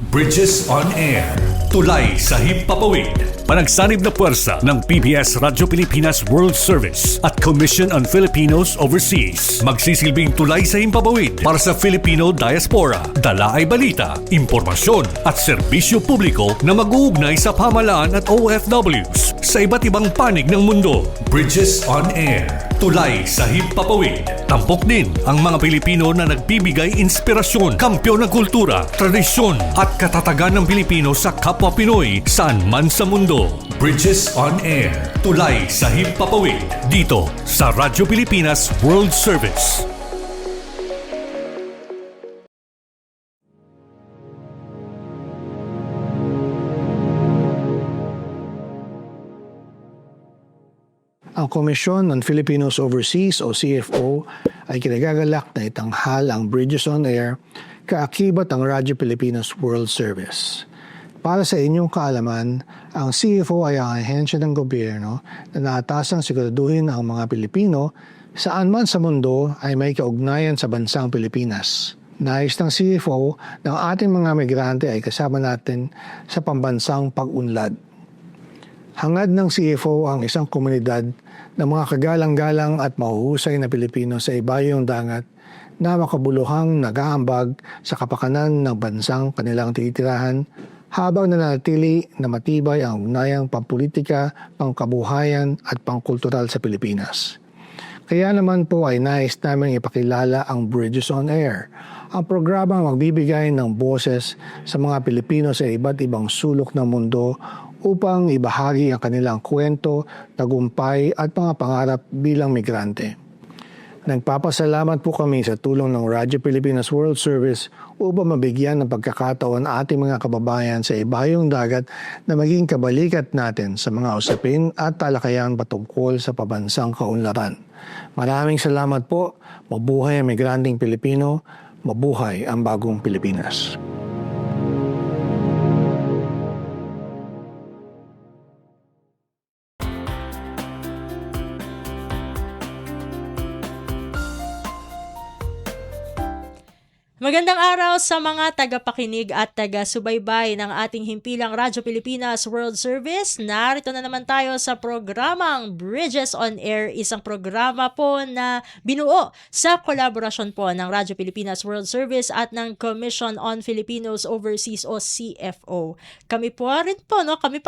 Bridges on Air. Tulay sa himpapawid. Panagsanib na puwersa ng PBS Radyo Pilipinas World Service at Commission on Filipinos Overseas. Magsisilbing tulay sa himpapawid para sa Filipino diaspora. Dala ay balita, impormasyon at serbisyo publiko na mag-uugnay sa pamahalaan at OFWs sa iba't ibang panig ng mundo. Bridges on Air. Tulay sa himpapawid. Tampok din ang mga Pilipino na nagbibigay inspirasyon, kampyon ng kultura, tradisyon at katatagan ng Pilipino sa kapwa Pinoy saan man sa mundo. Bridges on Air. Tulay sa himpapawid. Dito sa Radyo Pilipinas World Service. Ang Komisyon on Filipinos Overseas o CFO ay kinagagalak na itanghal ang Bridges on Air kaakibat ang Radyo Pilipinas World Service. Para sa inyong kaalaman, ang CFO ay ang ahensya ng gobyerno na naatasang siguraduhin ang mga Pilipino saan man sa mundo ay may kaugnayan sa bansang Pilipinas. Nais ng CFO ng ating mga migrante ay kasama natin sa pambansang pag-unlad. Hangad ng CFO ang isang komunidad ng mga kagalang-galang at mahuhusay na Pilipino sa ibayong dagat na makabuluhang nag-aambag sa kapakanan ng bansang kanilang titirahan habang nanatili na matibay ang ugnayang pampolitika, pangkabuhayan at pangkultural sa Pilipinas. Kaya naman po ay nais namin ipakilala ang Bridges on Air, ang programang magbibigay ng boses sa mga Pilipino sa iba't ibang sulok ng mundo upang ibahagi ang kanilang kwento, tagumpay at mga pangarap bilang migrante. Nagpapasalamat po kami sa tulong ng Radyo Pilipinas World Service upang mabigyan ng pagkakataon ating mga kababayan sa ibayong dagat na maging kabalikat natin sa mga usapin at talakayan patungkol sa pabansang kaunlaran. Maraming salamat po. Mabuhay ang migranteng Pilipino. Mabuhay ang bagong Pilipinas. Magandang araw sa mga tagapakinig at taga-subaybay ng ating himpilang Radyo Pilipinas World Service. Narito na naman tayo sa programang Bridges on Air, isang programa po na binuo sa kolaborasyon po ng Radyo Pilipinas World Service at ng Commission on Filipinos Overseas o CFO. Kami pa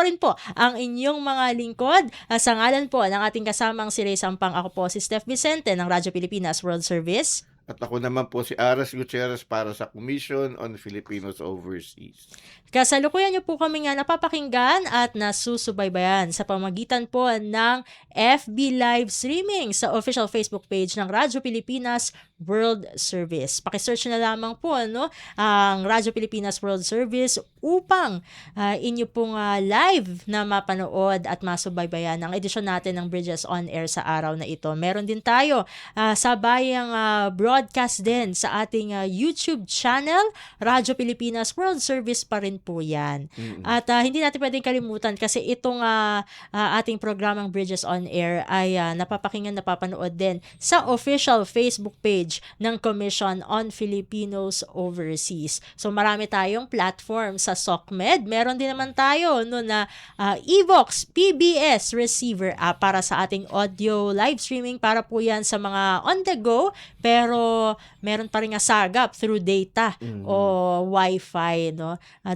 rin po ang inyong mga lingkod sa ngalan po ng ating kasamang si Ray Sampang. Ako po si Steph Vicente ng Radyo Pilipinas World Service. At ako naman po si Aras Gutierrez para sa Commission on Filipinos Overseas. Kasalukuyan niyo po kami nga napapakinggan at nasusubaybayan sa pamagitan po ng FB live streaming sa official Facebook page ng Radyo Pilipinas World Service. Pakisearch na lamang po ang Radyo Pilipinas World Service upang inyo pong live na mapanood at masubaybayan ang edisyon natin ng Bridges on Air sa araw na ito. Meron din tayo sabayang broadcast din sa ating YouTube channel, Radyo Pilipinas World Service pa rin po yan. At hindi natin pwedeng kalimutan kasi itong ating programang Bridges on Air ay napapanood din sa official Facebook page ng Commission on Filipinos Overseas. So marami tayong platform sa SOCMED. Meron din naman tayo na Evox PBS receiver app para sa ating audio live streaming, para po yan sa mga on the go pero meron pa rin sagap through data o Wi-Fi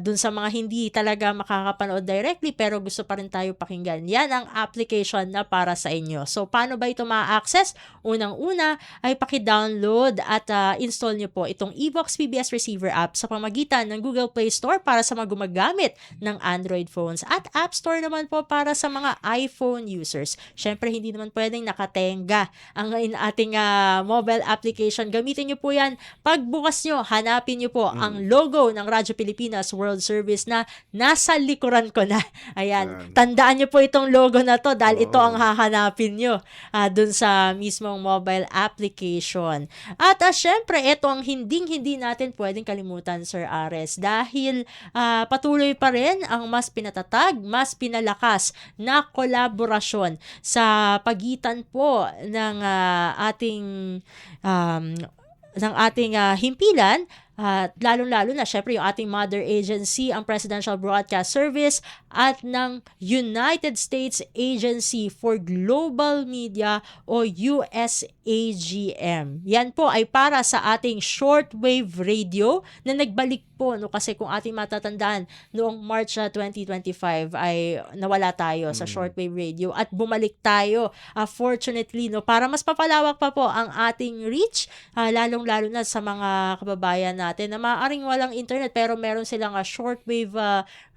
dun sa mga hindi talaga makakapanood directly pero gusto pa rin tayo pakinggan. Yan ang application na para sa inyo. So paano ba ito ma-access? Unang-una ay paki-download at install nyo po itong Evox PBS receiver app sa pamagitan ng Google Play Store para sa mga gumagamit ng Android phones at App Store naman po para sa mga iPhone users. Syempre hindi naman pwedeng nakatenga ang ating mobile application. Gamitin nyo po yan. Pagbukas nyo, hanapin nyo po ang logo ng Radyo Pilipinas World Service na nasa likuran ko na. Ayan. Tandaan nyo po itong logo na to dahil ito ang hahanapin nyo dun sa mismong mobile application. At syempre, ito ang hindi natin pwedeng kalimutan, Sir Ares, dahil patuloy pa rin ang mas pinatatag, mas pinalakas na kolaborasyon sa pagitan po ng ating himpilan At lalong-lalo na, syempre, yung ating mother agency, ang Presidential Broadcast Service, at ng United States Agency for Global Media o USAGM. Yan po ay para sa ating shortwave radio na nagbalik po, no, kasi kung ating matatandaan, noong March 2025 ay nawala tayo sa shortwave radio at bumalik tayo, fortunately, no, para mas papalawak pa po ang ating reach, lalong-lalo na sa mga kababayan natin na maaaring walang internet pero meron silang shortwave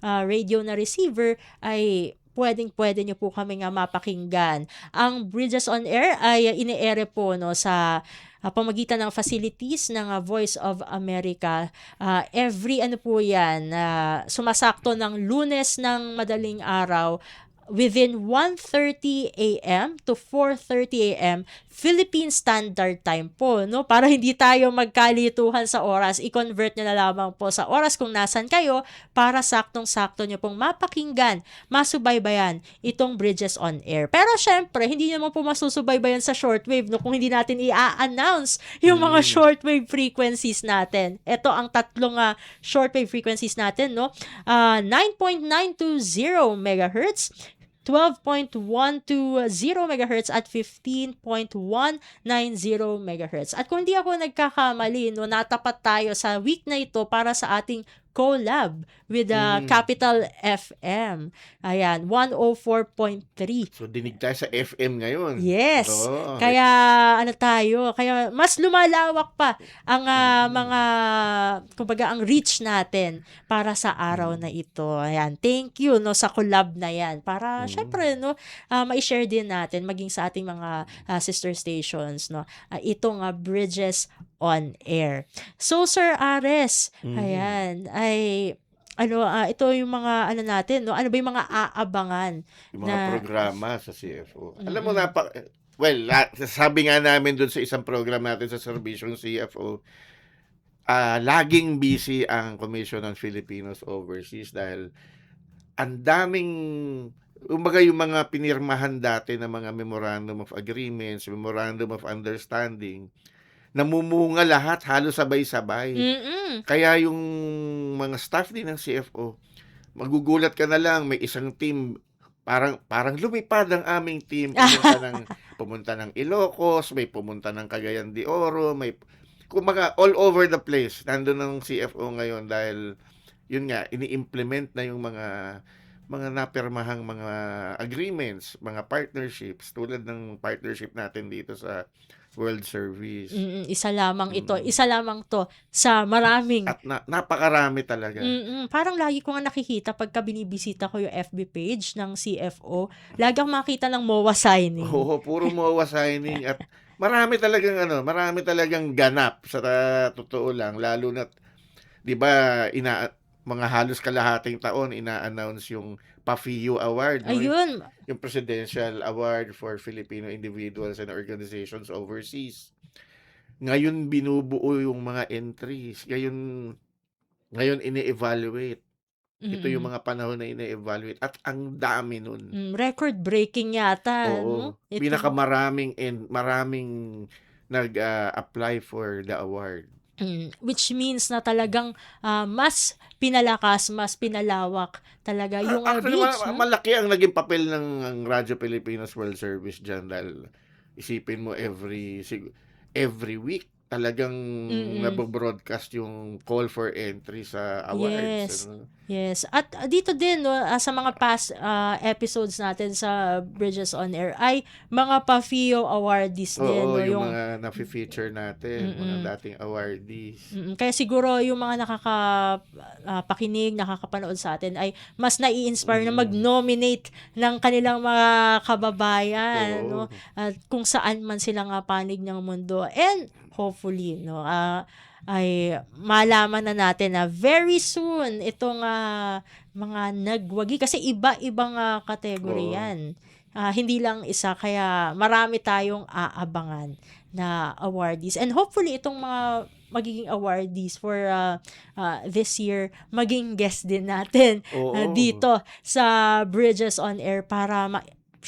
radio na receiver, ay pwedeng-pwede nyo po kami nga mapakinggan. Ang Bridges on Air ay ine-ere po, no, sa pamagitan ng facilities ng Voice of America. Every po yan, sumasakto ng Lunes ng madaling araw within 1:30 a.m. to 4:30 a.m. Philippine Standard Time po, no? Para hindi tayo magkalituhan sa oras, i-convert nyo na lamang po sa oras kung nasan kayo para saktong-sakto nyo pong mapakinggan, masubaybayan itong Bridges on Air. Pero syempre, hindi naman po masusubaybayan sa shortwave, no? Kung hindi natin i-announce yung mga shortwave frequencies natin. Ito ang tatlong shortwave frequencies natin, no? 9.920 MHz, 12.120 MHz at 15.190 MHz. At kung di ako nagkakamali, no, natapat tayo sa week na ito para sa ating collab with Capital FM. Ayan, 104.3. So, dinig tayo sa FM ngayon. Yes. Oo. Kaya kaya mas lumalawak pa ang mga, kumbaga, ang reach natin para sa araw na ito. Ayan, thank you, no, sa collab na yan. Para syempre, no, ma-share din natin maging sa ating mga sister stations, no. Itong Bridges on Air. So, Sir Ares, ayan, ay ito yung mga natin, no? Ano ba yung mga aabangan Yung mga programa sa CFO. Alam mo, sabi nga namin dun sa isang program natin sa serbisyong CFO, laging busy ang Commission on Filipinos Overseas dahil ang daming, kumbaga, yung mga pinirmahan dati na mga Memorandum of Agreements, Memorandum of Understanding, namumunga lahat, halos sabay-sabay. Kaya yung mga staff din ng CFO, magugulat ka na lang, may isang team, parang lumipad ang aming team, pumunta ng Ilocos, may pumunta ng Cagayan de Oro, may, kumbaga, all over the place. Nandun ang CFO ngayon dahil, yun nga, ini-implement na yung mga napirmahang mga agreements, mga partnerships, tulad ng partnership natin dito sa World Service. Isa lamang ito. Isa lamang to sa maraming. At napakarami talaga. Parang lagi ko nga nakikita pagka binibisita ko yung FB page ng CFO, lagi akong makita ng MOA signing. Oo, puro MOA signing at marami talagang ganap sa totoo lang, lalo na, 'di ba, mga halos kalahating taon ina-announce yung PAFIU Award, no? Ayun. Yung Presidential Award for Filipino Individuals and Organizations Overseas. Ngayon binubuo yung mga entries. Ngayon ini-evaluate. Ito yung mga panahon na ini-evaluate at ang dami nun. Record-breaking yata. Oo. No? Pinakamaraming nag-apply for the award. Which means na talagang mas pinalakas, mas pinalawak talaga yung Actually, reach. No? malaki ang naging papel ng Radyo Pilipinas World Service dyan dahil isipin mo every week talagang nabobroadcast yung call for entry sa awards. Yes. At dito din, no, sa mga past episodes natin sa Bridges on Air ay mga PAFIO awardees din. Oo, No, yung mga na-feature natin, mga dating awardees. Kaya siguro yung mga nakakapakinig, nakakapanood sa atin ay mas nai-inspire na mag-nominate ng kanilang mga kababayan, no, at kung saan man sila nga panig ng mundo. And hopefully, no, ay malaman na natin na very soon itong mga nagwagi, kasi iba-ibang category yan. Hindi lang isa, kaya marami tayong aabangan na awardees. And hopefully itong mga magiging awardees for this year, maging guest din natin dito sa Bridges on Air para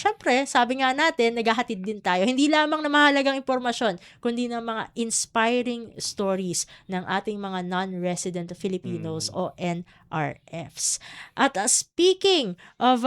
syempre, sabi nga natin, naghahatid din tayo. Hindi lamang na mahalagang impormasyon, kundi ng mga inspiring stories ng ating mga non-resident Filipinos o NRFs. At speaking of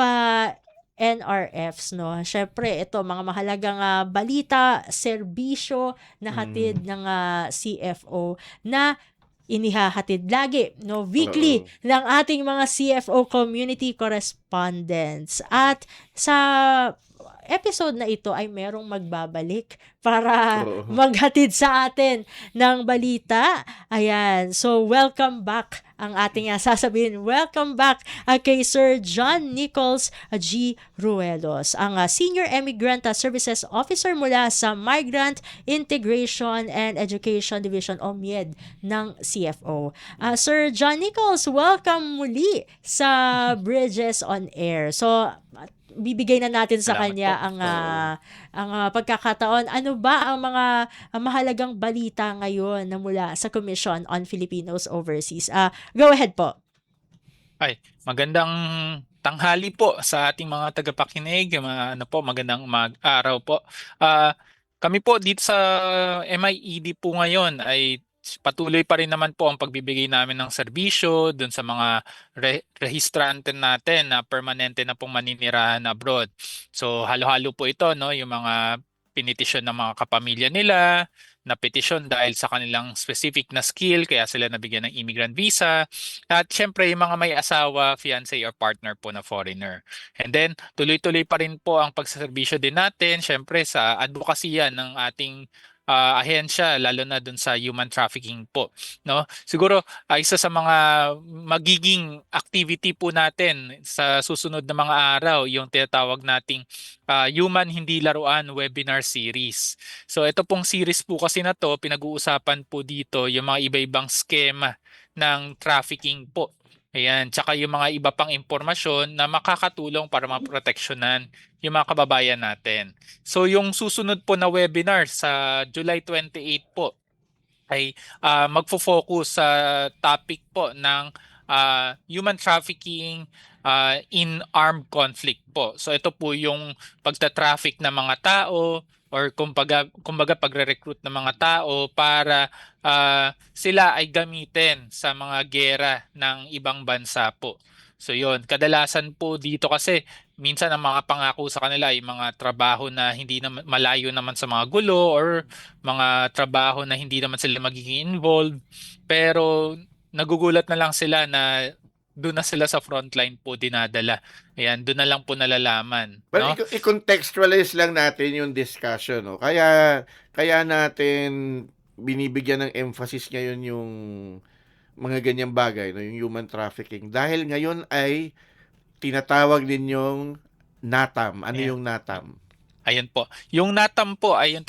NRFs, no, syempre, ito, mga mahalagang balita, serbisyo na hatid ng CFO na inihahatid lagi, no, weekly Oo. ng ating mga CFO community correspondents. At sa episode na ito ay merong magbabalik para Oo. maghatid sa atin ng balita. Ayan. So, welcome back ang ating sasabihin. Welcome back kay Sir John Nichols G. Ruelos, ang Senior Immigrant Services Officer mula sa Migrant Integration and Education Division o MIED ng CFO. Sir John Nichols, welcome muli sa Bridges on Air. So, bibigay na natin sa Salamat kanya po. ang pagkakataon. Ano ba ang mga mahalagang balita ngayon na mula sa Commission on Filipinos Overseas? Go ahead po. Ay, magandang tanghali po sa ating mga tagapakinig. Magandang araw po. Kami po dito sa MIED po ngayon ay patuloy pa rin naman po ang pagbibigay namin ng serbisyo dun sa mga rehistrante natin na permanente na pong maninirahan abroad. So halo-halo po ito, no, yung mga pinitisyon ng mga kapamilya nila, na petisyon dahil sa kanilang specific na skill kaya sila nabigyan ng immigrant visa. At syempre yung mga may asawa, fiancé or partner po na foreigner. And then tuloy-tuloy pa rin po ang pagsaserbisyo din natin syempre sa advokasya ng ating ahensya, lalo na dun sa human trafficking po, no? Siguro isa sa mga magiging activity po natin sa susunod na mga araw yung tinatawag nating Human Hindi Laruan webinar series. So ito pong series po kasi na to, pinag-uusapan po dito yung mga iba-ibang schema ng trafficking po. Ayan, tsaka yung mga iba pang impormasyon na makakatulong para maproteksyonan yung mga kababayan natin. So yung susunod po na webinar sa July 28 po ay magfo-focus sa topic po ng human trafficking in armed conflict po. So ito po yung pagta-traffic ng mga tao or kumbaga pagre-recruit ng mga tao para sila ay gamitin sa mga giyera ng ibang bansa po. So yun, kadalasan po dito kasi minsan ang mga pangako sa kanila ay mga trabaho na hindi na malayo naman sa mga gulo or mga trabaho na hindi naman sila magiging involved. Pero nagugulat na lang sila na doon na sila sa frontline po dinadala. Ayan, doon na lang po nalalaman. Well, No? i-contextualize lang natin yung discussion, no? Kaya natin binibigyan ng emphasis ngayon yung mga ganyang bagay, no? Yung human trafficking. Dahil ngayon ay tinatawag din yung NATAM. Ano Ayan. yung NATAM? Ayun po. Yung NATAM po ay yung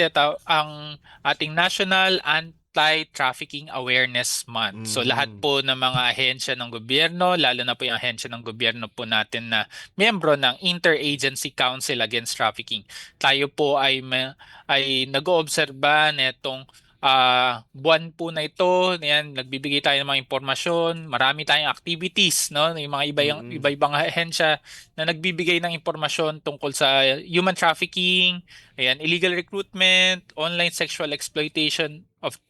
ang ating National Anti-Trafficking Awareness Month. So lahat po ng mga ahensya ng gobyerno, lalo na po yung ahensya ng gobyerno po natin na miyembro ng Interagency Council Against Trafficking. Tayo po ay nag-oobserba netong buwan po na ito. Yan, nagbibigay tayo ng mga impormasyon, marami tayong activities, no? Yung mga iba-ibang ahensya na nagbibigay ng impormasyon tungkol sa human trafficking, ayan, illegal recruitment, online sexual exploitation of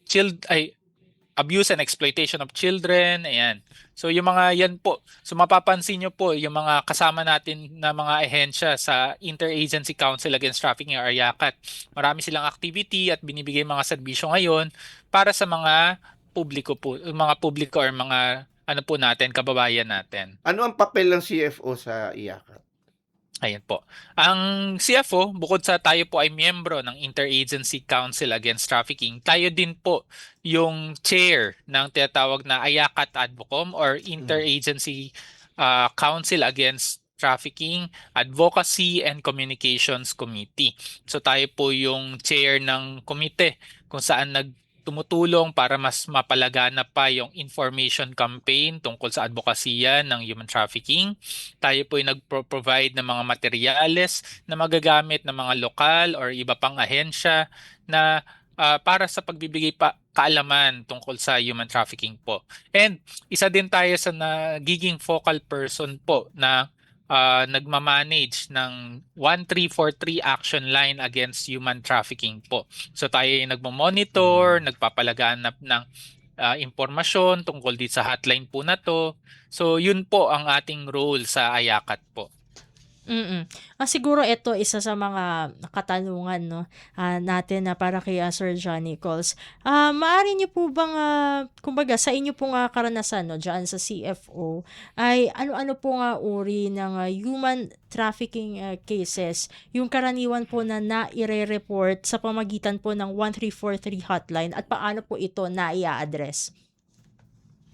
abuse and exploitation of children, ayan. So yung mga yan po, so mapapansin nyo po yung mga kasama natin na mga ahensya sa Interagency Council Against Trafficking or IACAT. Marami silang activity at binibigay mga serbisyo ngayon para sa mga publiko po, mga publiko or mga ano po natin, kababayan natin. Ano ang papel ng CFO sa IACAT? Ayan po. Ang CFO, bukod sa tayo po ay miyembro ng Interagency Council Against Trafficking, tayo din po yung chair ng tinatawag na IACAT Advocom or Interagency Council Against Trafficking Advocacy and Communications Committee. So tayo po yung chair ng komite kung saan tumutulong para mas mapalaganap pa yung information campaign tungkol sa advokasya ng human trafficking. Tayo po ay nag-provide ng mga materyales na magagamit ng mga lokal or iba pang ahensya na para sa pagbibigay kaalaman tungkol sa human trafficking po. And isa din tayo sa nagiging focal person po na nagmamanage ng 1343 action line against human trafficking po. So tayo ay nagmo-monitor, nagpapalaganap ng impormasyon tungkol dito sa hotline po na to. So yun po ang ating role sa Ayakat po. Siguro ito isa sa mga katanungan, no, natin na para kay Sir John Nichols. Maaari niyo po bang, kumbaga sa inyo pong karanasan, no, diyan sa CFO, ay ano-ano po nga uri ng human trafficking cases yung karaniwan po na naire-report sa pamagitan po ng 1343 hotline at paano po ito naia-address?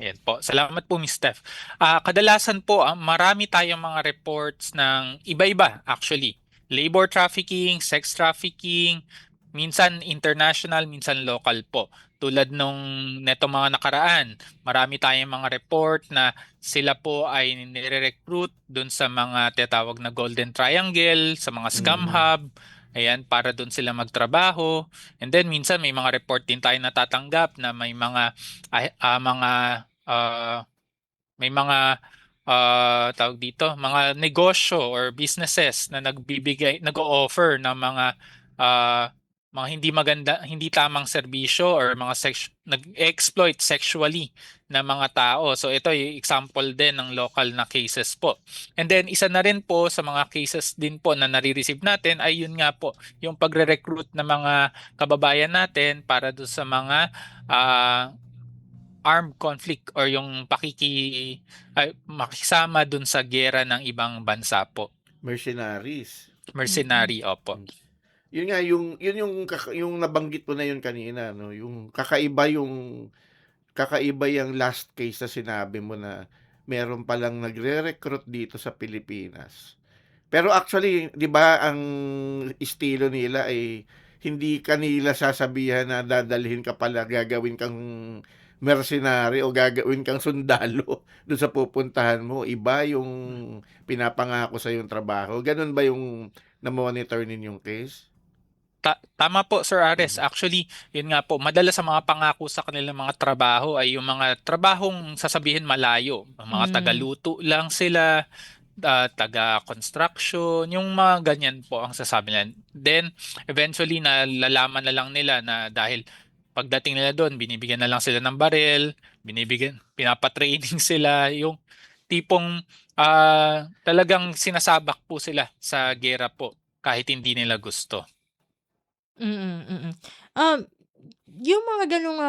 Ayan po. Salamat po, Ms. Steph. Kadalasan po, marami tayong mga reports ng iba-iba actually. Labor trafficking, sex trafficking, minsan international, minsan local po. Tulad nung neto mga nakaraan, marami tayong mga report na sila po ay nire-recruit dun sa mga tinatawag na Golden Triangle, sa mga scam hub. Ayan, para doon sila magtrabaho. And then minsan may mga report din tayo natatanggap na may mga may mga tawag dito, mga negosyo or businesses na nag-o-offer ng mga hindi tamang serbisyo or mga nag-exploit sexually na mga tao. So ito yung example din ng local na cases po. And then isa na rin po sa mga cases din po na nare-receive natin ay yun nga po, yung pagre-recruit ng mga kababayan natin para doon sa mga armed conflict or yung makisama dun sa gera ng ibang bansa po. Mercenaries. Mercenary, opo. Yun nga, yung nabanggit mo na yun kanina, no? Yung kakaiba yung last case na sinabi mo na meron palang nagre-recruit dito sa Pilipinas. Pero actually, di ba, ang estilo nila ay hindi kanila sasabihan na dadalhin ka pala, gagawin kang mercenary o gagawin kang sundalo doon sa pupuntahan mo. Iba yung pinapangako sa yung trabaho. Ganun ba yung na-monitor ninyong case? Tama po, Sir Ares. Actually, yun nga po, madalas sa mga pangako sa kanilang mga trabaho ay yung mga trabahong sasabihin malayo. Mga tagaluto lang sila, taga-construction, yung mga ganyan po ang sasabi nila. Then, eventually, nalalaman na lang nila na dahil pagdating nila doon, binibigyan na lang sila ng baril, pinapatraining sila, yung tipong talagang sinasabak po sila sa gera po kahit hindi nila gusto. Yung mga ganong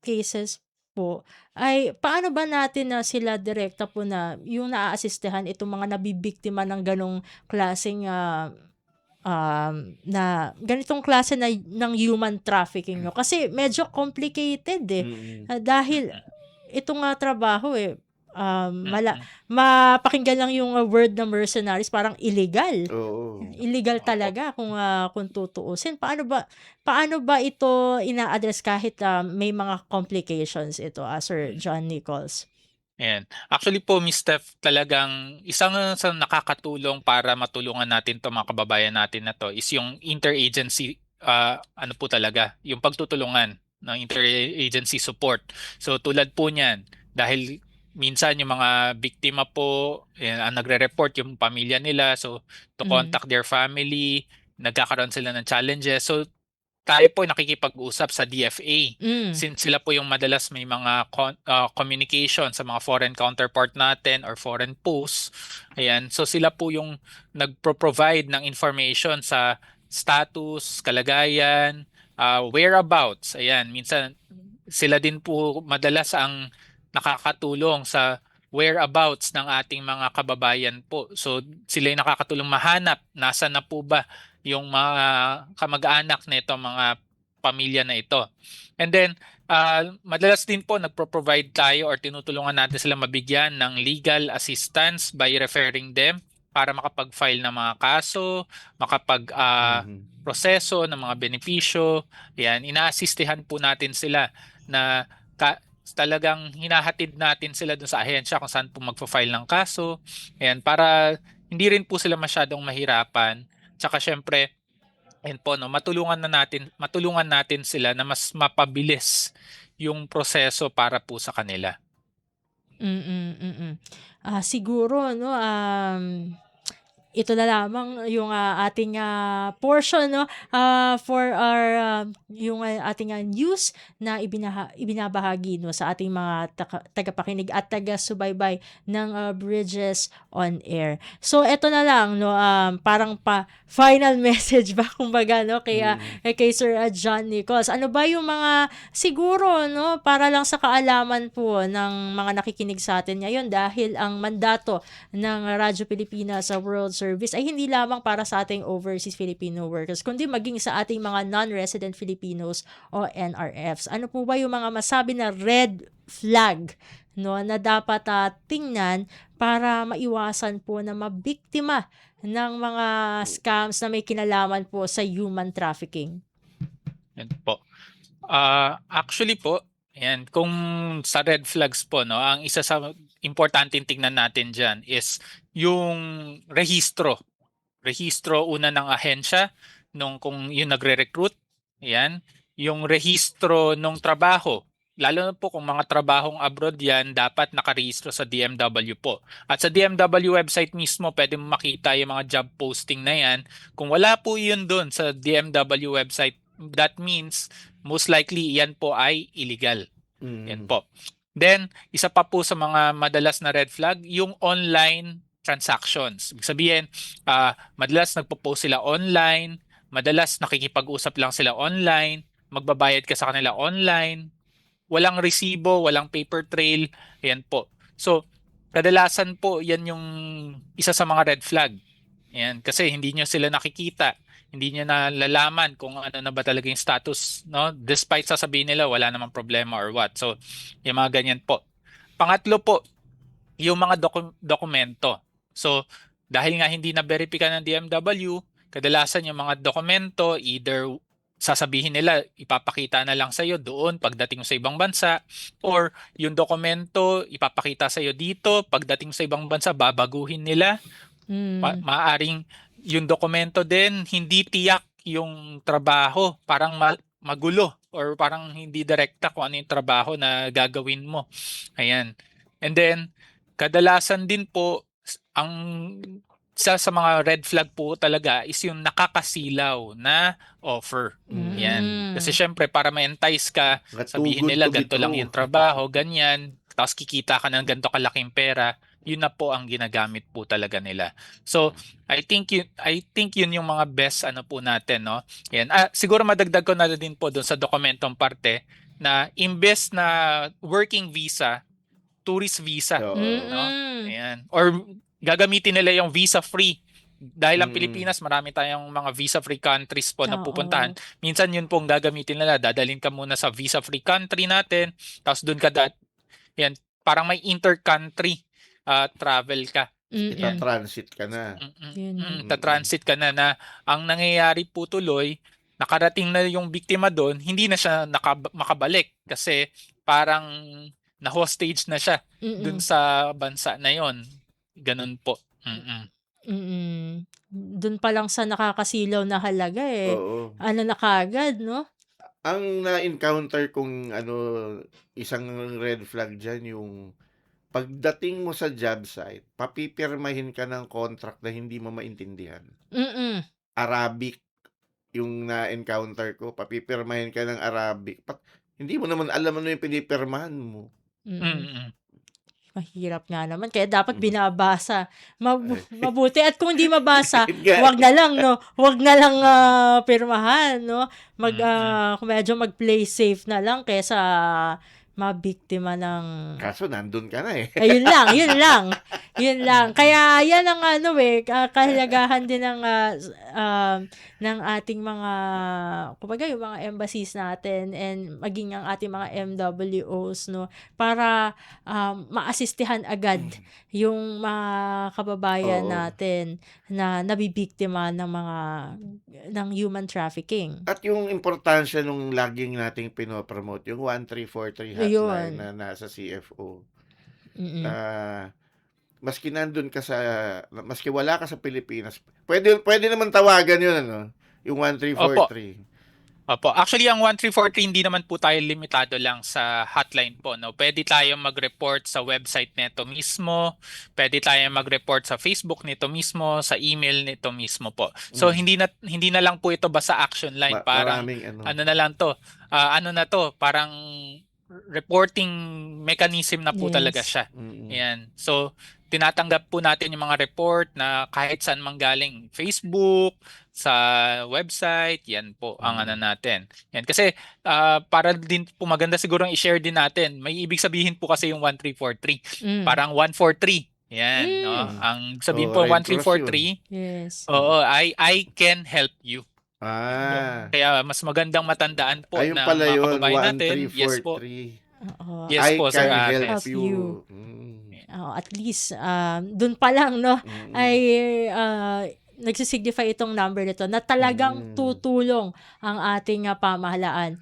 cases po, ay paano ba natin na sila direkta po na yung naaasistehan itong mga nabibiktima ng ganong klaseng na ganitong klase ng human trafficking, no? Kasi medyo complicated dahil itong trabaho mapakinggan lang yung word na mercenaries, parang illegal. Oo. Illegal talaga kung tutuusin. Paano ba ito ina-address kahit may mga complications ito, Sir John Nichols? Ayan. Actually po, Ms. Steph, talagang isang sa nakakatulong para matulungan natin to mga kababayan natin na to is yung interagency, ano po talaga, yung pagtutulungan ng interagency support. So tulad po niyan, dahil minsan yung mga biktima po, ang nagre-report yung pamilya nila, so to contact their family, nagkakaroon sila ng challenges. So tayo po nakikipag-usap sa DFA since sila po yung madalas may mga communication sa mga foreign counterpart natin or foreign posts. Ayan. So sila po yung nagpro-provide ng information sa status, kalagayan, whereabouts. Ayan. Minsan sila din po madalas ang nakakatulong sa whereabouts ng ating mga kababayan po. So sila yung nakakatulong mahanap nasa na po ba yung mga kamag-anak nito, mga pamilya na ito. And then, madalas din po nagpro-provide tayo or tinutulungan natin sila mabigyan ng legal assistance by referring them para makapag-file ng mga kaso, makapag-proseso ng mga benepisyo. Yan, ina-assistihan po natin sila na talagang hinahatid natin sila dun sa ahensya kung saan po magpa-file ng kaso. Ayan, para hindi rin po sila masyadong mahirapan. Tsaka syempre, ayun po, no, matulungan natin sila na mas mapabilis yung proseso para po sa kanila. siguro, no, ito na lamang yung ating portion, no, for our yung ating news na ibinabahagi, no, sa ating mga tagapakinig at taga-subaybay ng Bridges on Air. So ito na lang, no, parang final message ba kumbaga, no, kay Sir John Nichols. Ano ba yung mga siguro, no, para lang sa kaalaman po ng mga nakikinig sa atin ngayon, dahil ang mandato ng Radyo Pilipinas sa World Service ay hindi lamang para sa ating overseas Filipino workers, kundi maging sa ating mga non-resident Filipinos o NRFs. Ano po ba yung mga masabi na red flag, no, na dapat tingnan para maiwasan po na mabiktima ng mga scams na may kinalaman po sa human trafficking? Yan po. Actually po, yan, kung sa red flags po, no, ang isa sa importanteng tingnan natin dyan is yung rehistro. Rehistro una ng ahensya, kung yung nagre-recruit, yan. Yung rehistro ng trabaho, lalo na po kung mga trabahong abroad yan, dapat nakarehistro sa DMW po. At sa DMW website mismo, pwede mo makita yung mga job posting na yan. Kung wala po yun doon sa DMW website, that means most likely yan po ay illegal. Yan po. Then, isa pa po sa mga madalas na red flag, yung online transactions. Ibig sabihin, madalas nagpo-post sila online, madalas nakikipag-usap lang sila online, magbabayad ka sa kanila online, walang resibo, walang paper trail, yan po. So, kadalasan po, yan yung isa sa mga red flag. Yan, kasi hindi nyo sila nakikita. Hindi nyo nalalaman kung ano na ba talaga yung status, no? Despite sasabihin nila wala namang problema or what. So, yung mga ganyan po. Pangatlo po, yung mga dokumento. So, dahil nga hindi na-verify ng DMW, kadalasan yung mga dokumento, either sasabihin nila, ipapakita na lang sa'yo doon pagdating sa ibang bansa, or yung dokumento, ipapakita sa'yo dito, pagdating sa ibang bansa, babaguhin nila. Maaring yung dokumento din, hindi tiyak yung trabaho, parang magulo or parang hindi direkta kung ano yung trabaho na gagawin mo. Ayan. And then, kadalasan din po, ang isa sa mga red flag po talaga is yung nakakasilaw na offer. Yan. Kasi syempre, para ma-entice ka, sabihin nila ganito lang yung trabaho, ganyan, tapos kikita ka ng ganito kalaking pera, yun na po ang ginagamit po talaga nila. So, I think yun yung mga best po natin, no. Yan. Siguro madagdag ko na din po doon sa dokumentong parte na imbes na working visa, tourist visa, no. Ayan. Or gagamitin nila yung visa free. Dahil ang Pilipinas, marami tayong mga visa-free countries po na pupuntahan. Minsan yun pong gagamitin nila. Dadalhin ka muna sa visa-free country natin, tapos doon ka yan, parang may inter-country travel ka. Transit ka na. Transit ka na ang nangyayari po tuloy, nakarating na yung biktima doon, hindi na siya makabalik kasi parang na-hostage na siya doon sa bansa na yon. Ganun po. Doon pa lang sa nakakasilaw na halaga Oo. ano na kaagad, no? Ang na-encounter kong isang red flag dyan, yung pagdating mo sa job site, papipirmahin ka ng contract na hindi mo maintindihan. Arabic yung na-encounter ko. Papipirmahin ka ng Arabic. Hindi mo naman alam ano yung pinipirmahan mo. Mahirap nga naman. Kaya dapat binabasa. Mabuti. At kung hindi mabasa, wag na lang, no? Wag na lang pirmahan, no? Medyo mag-play safe na lang kaysa mabiktima ng... Kaso nandun ka na eh. Ayun lang. Kaya yan ang kahalagahan din ng ating mga, kumbaga yung mga embassies natin and maging ang ating mga MWOs, no, para maasistihan agad yung mga kababayan natin na nabibiktima ng human trafficking. At yung importansya nung laging nating pinopromote, yung 1343 hotline na nasa CFO. Maski nandun ka maski wala ka sa Pilipinas, pwede naman tawagan yun, yung 1343. Opo. Actually, ang 1343 hindi naman po tayo limitado lang sa hotline po, no. Pwede tayong mag-report sa website nito mismo, pwede tayong mag-report sa Facebook nito mismo, sa email nito mismo po. So hindi na lang po ito basta action line, parang Maraming ano. ano na lang to. Ano na to, parang reporting mechanism na po talaga Yes. siya. Mm. Yan. So, tinatanggap po natin yung mga report na kahit saan manggaling, Facebook, sa website, yan po ang ano natin. Yan. Kasi para din po maganda siguro i-share din natin, may ibig sabihin po kasi yung 1343. Mm. Parang 143. Yan. No? Ang sabihin po Red Cross 1343, Yes. oo, I can help you. Kaya mas magandang matandaan po Ayun ng pala mga yun, kababayan natin. Yes po. 1343. Oo. Yes I po, Sir can Ate. help Help you. you. At least dun pa lang no ay nagsisignify itong number nito na talagang tutulong ang ating pamahalaan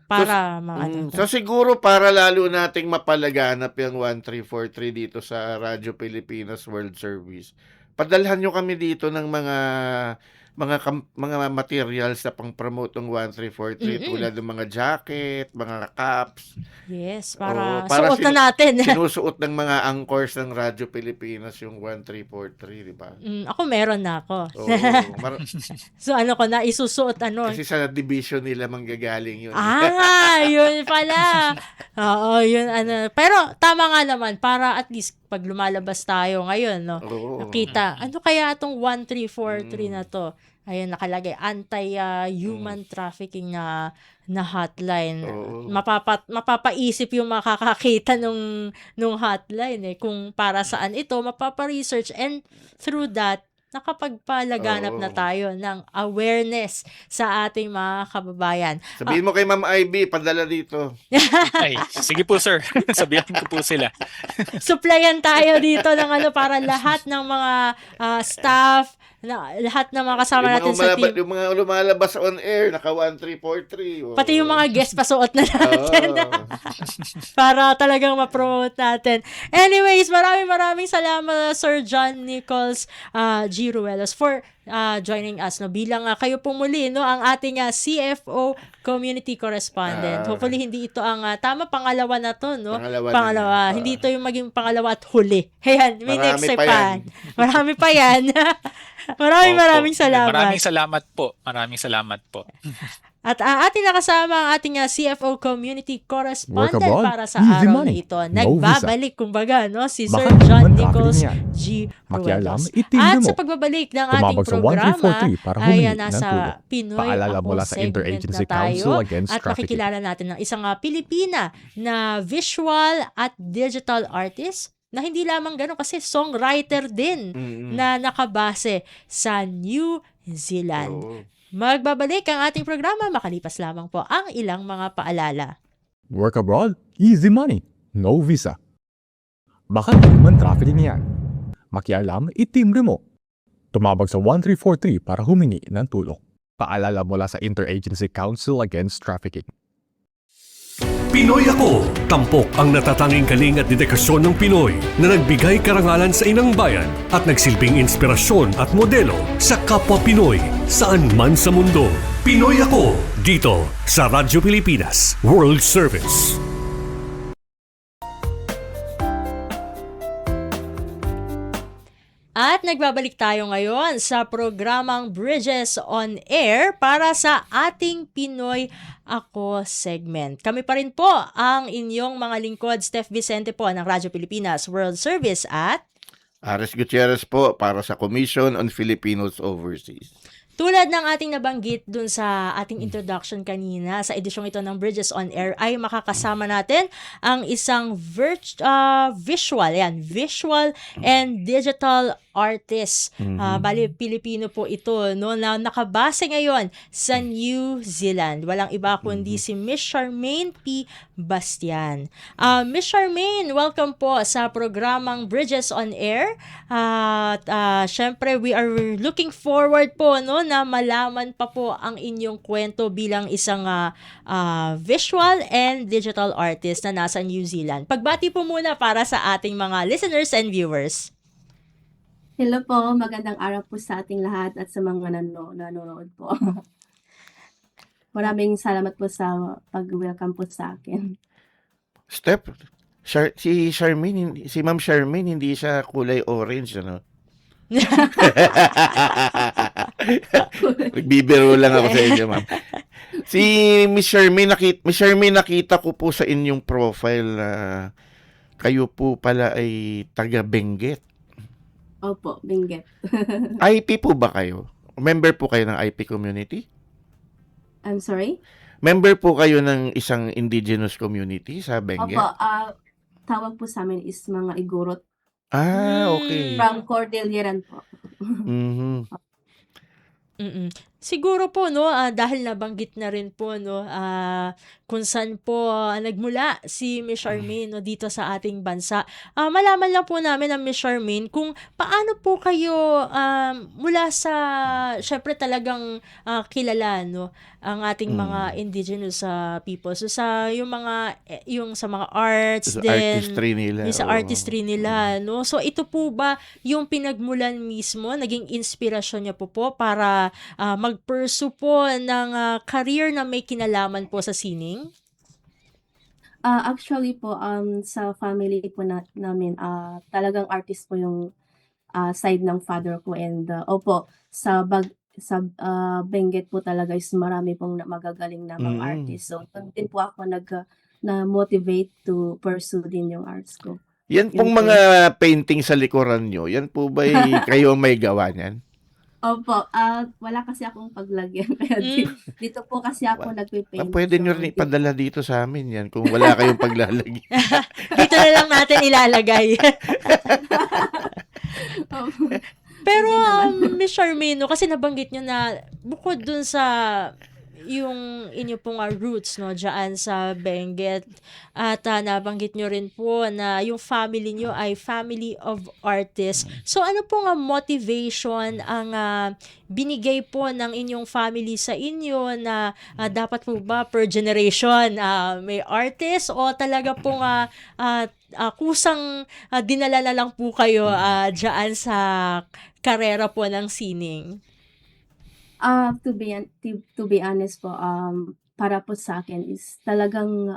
para mga So siguro para lalo nating mapalaganap yung 1343 dito sa Radyo Pilipinas World Service, padalhan nyo kami dito ng mga materials na pang-promote ng 1343 tulad ng mga jacket, mga caps. yes, para para suot na natin. Sinusuot ng mga anchors ng Radyo Pilipinas yung 1343, di ba? Ako meron na ako. Oo, So ko na isusuot kasi sa division nila manggagaling yun. Yun pala. Oo, yun Pero tama nga naman para at least pag lumalabas tayo ngayon, no. Oo. Nakita, ano kaya itong 1343 na to? Ayun, nakalagay, anti-human trafficking na hotline. Oo. Mapapaisip yung makakakita nung hotline kung para saan ito, mapapa-research and through that, nakapagpalaganap na tayo ng awareness sa ating mga kababayan. Sabihin mo kay Ma'am Ivy, padala dito. Ay, sige po, sir. Sabihan ko po sila. Supplyan tayo dito ng para lahat ng mga staff, lahat ng mga kasama natin sa team. Yung mga lumalabas on air, naka 1343. Pati yung mga guest pasuot na natin. Para talagang ma-promote natin. Anyways, maraming salamat Sir John Nichols G. Ruelos for joining us bilang kayo po muli ang ating CFO community correspondent. Hopefully hindi ito ang pangalawa na to Pangalawa. Hindi ito yung maging pangalawa at huli. Ayan, may next time pa. Marami pa yan. Maraming salamat. Maraming salamat po. At ating nakasama ang ating CFO community correspondent Work abroad, para sa easy araw na money, ito. no Nagbabalik kumbaga si Sir Baka John naman Nichols trafficking yan. G. Makialam, Ruelos. itigil At mo. sa pagbabalik ng ating Tumawag sa programa 1343 para ay humingi ng nasa tulong. Pinoy Paalala Ako mula sa segment Interagency na tayo Council Against at Trafficking. makikilala natin ng isang Pilipina na visual at digital artist na hindi lamang gano'n kasi songwriter din na nakabase sa New Zealand. Oo. Magbabalik ang ating programa makalipas lamang po ang ilang mga paalala. Work abroad, easy money, no visa. Baka human trafficking yan. Makialam, itimbre mo. Tumawag sa 1343 para humingi ng tulong. Paalala mula sa Interagency Council Against Trafficking. Pinoy Ako! Tampok ang natatanging kaling at dedikasyon ng Pinoy na nagbigay karangalan sa inang bayan at nagsilbing inspirasyon at modelo sa kapwa Pinoy saan man sa mundo. Pinoy Ako! Dito sa Radyo Pilipinas World Service. At nagbabalik tayo ngayon sa programang Bridges on Air para sa ating Pinoy Ako segment. Kami pa rin po ang inyong mga lingkod, Steph Vicente po ng Radyo Pilipinas World Service at Ares Gutierrez po para sa Commission on Filipinos Overseas. tulad ng ating nabanggit dun sa ating introduction kanina sa edisyong ito ng Bridges on Air ay makakasama natin ang isang visual and digital artist. Bali, Pilipino po ito na nakabase ngayon sa New Zealand. Walang iba kundi si Miss Charmaine P. Bastian. Miss Charmaine, welcome po sa programang Bridges on Air. Syempre, we are looking forward po na malaman pa po ang inyong kwento bilang isang visual and digital artist na nasa New Zealand. Pagbati po muna para sa ating mga listeners and viewers. Hello po, magandang araw po sa ating lahat at sa mga nanonood po. Maraming salamat po sa pag-welcome po sa akin. Step, si Charmaine, si Ma'am Charmaine, hindi siya kulay orange, ano? Nagbibiro lang ako sa inyo, ma'am. Si Miss Charmaine, nakita ko po sa inyong profile na kayo po pala ay taga Benguet. Opo, Benguet. IP po ba kayo? Member po kayo ng IP community? I'm sorry? Member po kayo ng isang indigenous community sa Benguet? Opo, tawag po sa amin is mga Igorot Okay. from Cordilleran po. Mhm. Siguro po, no, dahil nabanggit na rin po, no, kung saan po nagmula si Miss Charmaine, no, dito sa ating bansa. Malaman lang po namin ang Miss Charmaine kung paano po kayo mula sa, syempre talagang kilala, no, ang ating mga indigenous people. So sa yung mga yung sa mga arts Sa din, artistry nila. yung sa oo. artistry nila, no. So ito po ba yung pinagmulan mismo, naging inspirasyon niya po para mag-pursue po ng career na may kinalaman po sa sining? Actually po, sa family po namin, talagang artist po yung side ng father ko, and opo, sa Benguet po talaga is marami pong magagaling na mga Mm. artist. So, doon din po ako na-motivate to pursue din yung arts ko. Yan pong Yun po. mga painting sa likuran nyo, yan po ba kayo ang may gawa niyan? Opo, wala kasi akong paglagyan. Kaya dito po kasi ako nagpe-paint. Pwede nyo rin ipadala dito sa amin yan kung wala kayong paglalagay. Dito na lang natin ilalagay. Pero Miss Charmaine, no, kasi nabanggit nyo na bukod dun sa yung inyo pong roots, no, dyan sa Benguet, at nabanggit nyo rin po na yung family nyo ay family of artists. So ano po nga motivation ang binigay po ng inyong family sa inyo na dapat po ba per generation may artist, o talaga po kusang dinala na lang po kayo dyan sa karera po ng sining? To be honest po, para po sa akin is talagang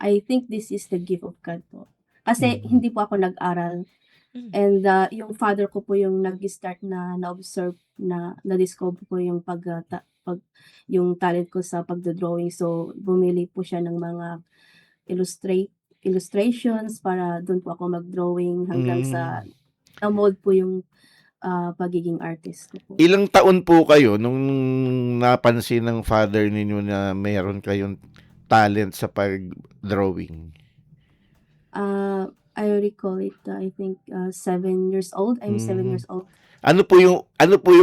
I think this is the gift of God po. Kasi hindi po ako nag-aral. And yung father ko po yung nag-start na-observe, na-discover po yung yung talent ko sa pagdodrawing. So, bumili po siya ng mga illustrations para doon po ako mag-drawing hanggang sa na-mold po yung pagiging artist ko po. Ilang taon po kayo nung napansin ng father ninyo na mayroon kayong talent sa pag-drawing? I recall it, I think 7 years old. I'm 7 years old. Ano po yung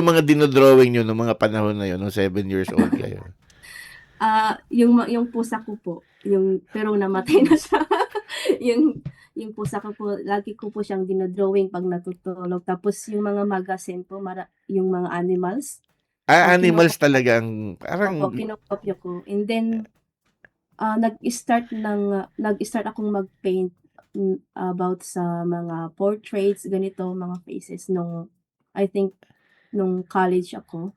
mga dinodrawing nyo nung mga panahon na yun, nung 7 years old kayo? Yung pusa ko po, pero namatay na siya. yung pusa ko po, lagi ko po siyang dinodrawing pag natutulog. Tapos yung mga magazine po, yung mga animals. Animals talagang parang Opo, kinokopya ko. And then nag-start akong mag-paint about sa mga portraits, ganito, mga faces I think nung college ako.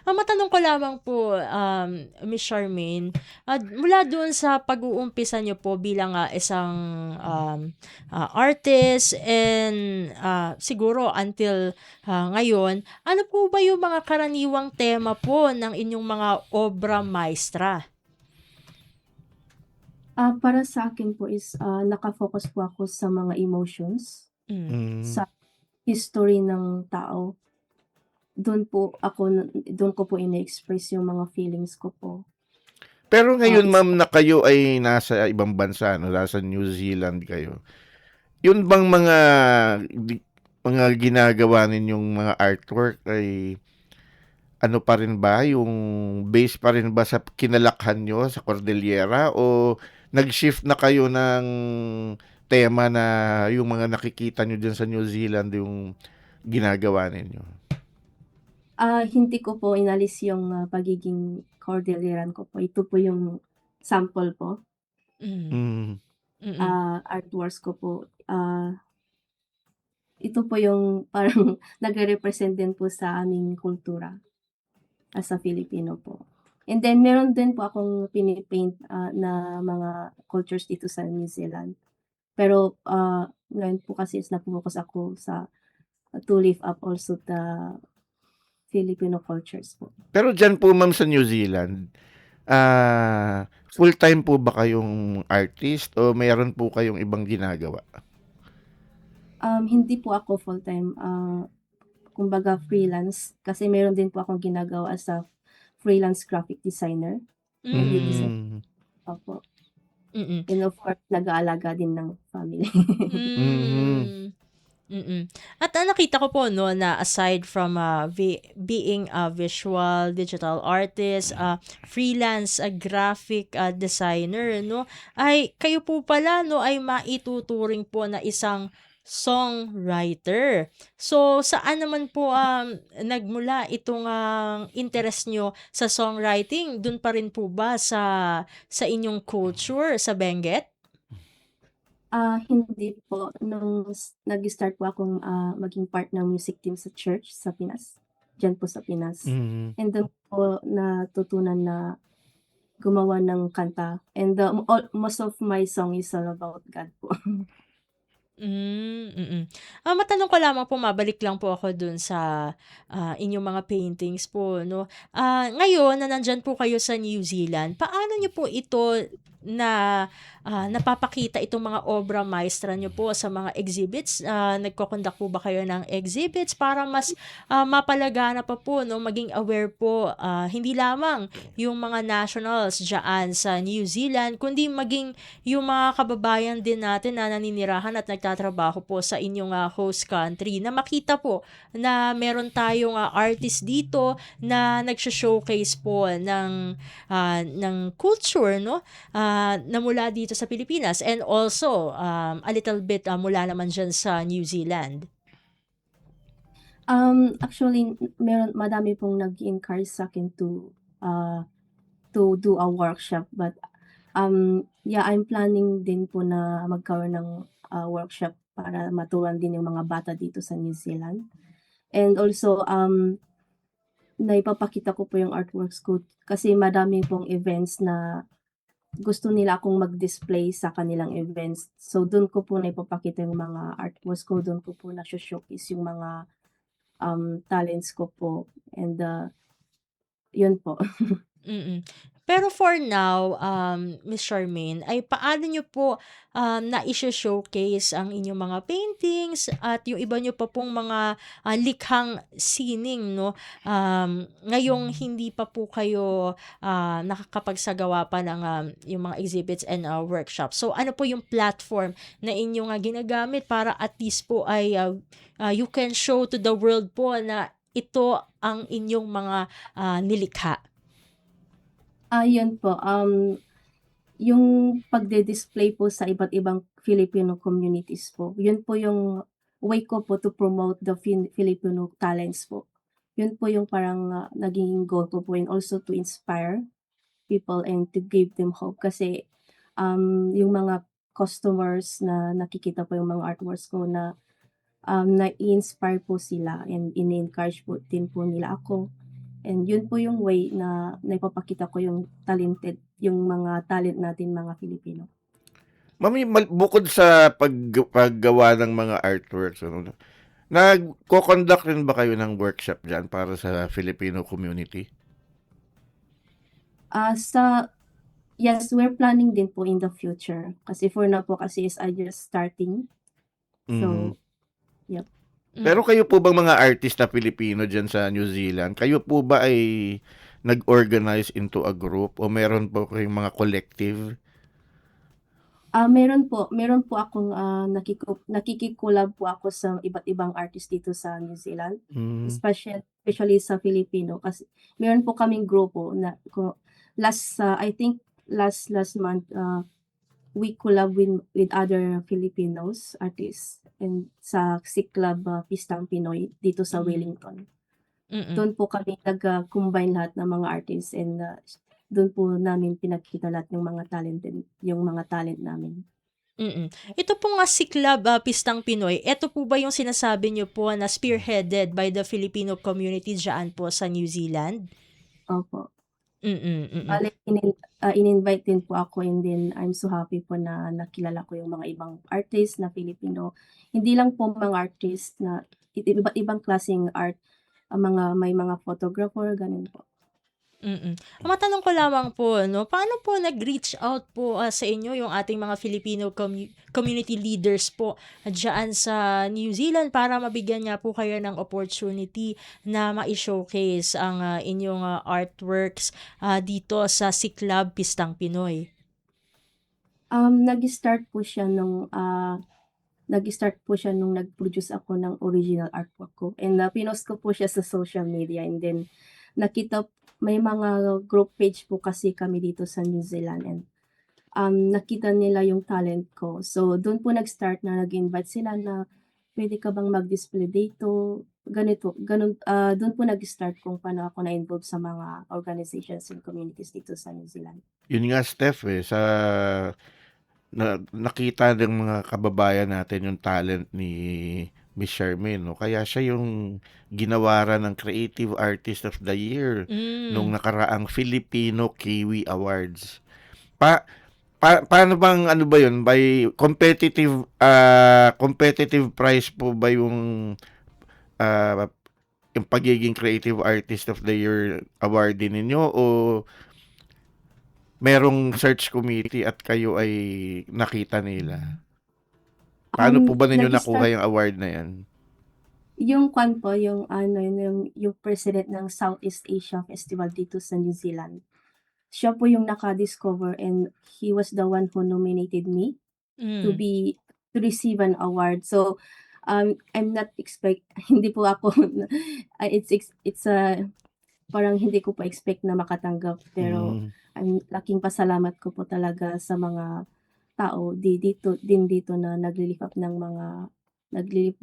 Matanong ko lamang po, Miss Charmaine, mula doon sa pag-uumpisa niyo po bilang isang artist and siguro until ngayon, ano po ba yung mga karaniwang tema po ng inyong mga obra maestra? Para sa akin po is nakafocus po ako sa mga emotions, sa history ng tao. Doon ko po ina-express yung mga feelings ko po. Pero ngayon, ma'am, na kayo ay nasa ibang bansa, no? Nasa New Zealand kayo. Yun bang mga ginagawa ninyong mga artwork ay ano pa rin ba? Yung base pa rin ba sa kinalakhan nyo sa Cordillera? O nag-shift na kayo ng tema na yung mga nakikita nyo dyan sa New Zealand yung ginagawa ninyo? Hindi ko po inalis yung pagiging Cordilleran ko po. Ito po yung sample po. Artworks ko po. Ito po yung parang nagre-represent din po sa aming kultura. as a Filipino po. And then meron din po akong pinipaint na mga cultures dito sa New Zealand. Pero ngayon po kasi is nag-focus ako sa to lift up also the Filipino cultures po. Pero diyan po ma'am sa New Zealand, full-time po ba kayong artist o mayroon po kayong ibang ginagawa? Hindi po ako full-time, kumbaga freelance kasi meron din po akong ginagawa as a freelance graphic designer. Mm. Opo. Mm. And of course, nag-aalaga din ng family. Mm. Mm. At nakita ko po no na aside from being a visual digital artist, freelance graphic designer no, ay kayo po pala no ay maituturing po na isang songwriter. So saan naman po nagmula itong interest nyo sa songwriting? Dun pa rin po ba sa inyong culture sa Benguet? Hindi po. Nung nag-start po akong maging part ng music team sa church sa Pinas. Diyan po sa Pinas. Mm. And doon po natutunan na gumawa ng kanta. And most of my song is all about God po. Matanong ko lamang po, mabalik lang po ako dun sa inyong mga paintings po, no? Ngayon na nandyan po kayo sa New Zealand, paano nyo po ito na napapakita itong mga obra maestra nyo po sa mga exhibits? Nagko-conduct po ba kayo ng exhibits para mas mapalagana pa po, no? Maging aware po, hindi lamang yung mga nationals dyan sa New Zealand, kundi maging yung mga kababayan din natin na naninirahan at nagtatrabaho po sa inyong host country, na makita po na meron tayong artist dito na nagsho-showcase po ng culture, no? Na mula dito sa Pilipinas, and also a little bit mula naman dyan sa New Zealand. Actually, madami pong nag-encourage sa akin to do a workshop, but yeah, I'm planning din po na magkaroon ng workshop para maturuan din yung mga bata dito sa New Zealand. And also, naipapakita ko po yung artworks ko kasi madami pong events na gusto nila akong mag-display sa kanilang events. So, doon ko po naipapakita yung mga artworks ko, doon ko po na-showcase yung mga talents ko po. And yun po. Pero for now, Miss Charmaine, ay paano nyo po na-showcase ang inyong mga paintings at yung iba nyo pa pong mga likhang sining, no? Ngayong hindi pa po kayo nakakapagsagawa pa ng yung mga exhibits and workshops. So ano po yung platform na inyong ginagamit para at least po ay you can show to the world po na ito ang inyong mga nilikha? Yun po, yung pagde-display po sa iba't ibang Filipino communities po, yun po yung way ko po to promote the Filipino talents po. Yun po yung parang naging goal ko po, and also to inspire people and to give them hope. Kasi yung mga customers na nakikita po yung mga artworks ko na na-inspire po sila and in-encourage po din po nila ako. And yun po yung way na naipapakita ko yung mga talent natin mga Filipino. Mami, bukod sa paggawa ng mga artworks, nagko-conduct rin ba kayo ng workshop dyan para sa Filipino community? Yes, we're planning din po in the future. Kasi for now po kasi is I just starting. So, yep. Pero kayo po bang mga artist na Pilipino dyan sa New Zealand, kayo po ba ay nag-organize into a group o meron po kayong mga collective? Meron po akong nakikikulab po ako sa iba't ibang artist dito sa New Zealand, especially sa Filipino, kasi meron po kaming grupo na I think last month we collab with other Filipinos artists and sa Club Pistang Pinoy dito sa Wellington. Doon po kami nag-combine lahat ng mga artists, and doon po namin pinakita lahat yung mga talent namin. Ito po nga Club Pistang Pinoy, ito po ba yung sinasabi nyo po na spearheaded by the Filipino community dyan po sa New Zealand? Opo. Mm, mm. Bale in-invite din po ako, and then I'm so happy po na nakilala ko yung mga ibang artist na Filipino. Hindi lang po mga artist na iba't ibang klaseng art, may mga photographer, gano'n po. Mm. Matanong ko lamang po 'no, paano po nag-reach out po, sa inyo yung ating mga Filipino community leaders po diyaan sa New Zealand para mabigyan nga po kayo ng opportunity na mai-showcase ang, inyong, artworks, dito sa Siklab Pistang Pinoy? Nag-start po siya nung nag-produce ako ng original artwork ko, and pinost ko po siya sa social media, and then may mga group page po kasi kami dito sa New Zealand, and nakita nila yung talent ko. So dun po nag-start na nag-invite sila na, "Puwede ka bang mag-display dito?" Ganito, gano'n, dun po nag-start kung paano ako na-involve sa mga organizations and communities dito sa New Zealand. Yun nga, Steph, sa nakita ng mga kababayan natin yung talent ni Miss Charmaine, no? Kaya siya yung ginawaran ng Creative Artist of the Year nung nakaraang Filipino Kiwi Awards. Paano bang ano ba yun? By competitive prize po ba yung pagiging Creative Artist of the Year award din ninyo, o merong search committee at kayo ay nakita nila? Paano po ba ninyo nakuha yung award na yan? Yung kwan po, yung ano, yung president ng Southeast Asia Festival dito sa New Zealand. Siya po yung naka-discover, and he was the one who nominated me to receive an award. So, I'm not hindi po ako, parang hindi ko pa expect na makatanggap, pero laking pasalamat ko po talaga sa mga tao dito na naglilift ng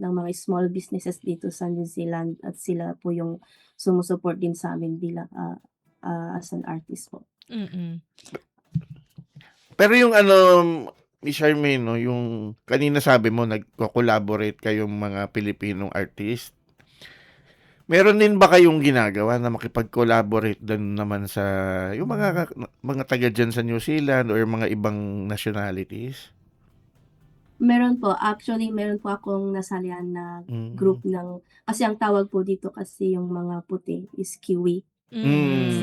mga small businesses dito sa New Zealand, at sila po yung sumu-support din sa amin as an artist po. Mm. Pero yung Miss Charmaine, no, yung kanina sabi mo nagko-collaborate kayong mga Pilipinong artist. Meron din ba kayong ginagawa na makipag-collaborate din naman sa yung mga taga dyan sa New Zealand or mga ibang nationalities? Meron po. Actually, meron po akong nasalihan na group kasi ang tawag po dito kasi yung mga puti is Kiwi.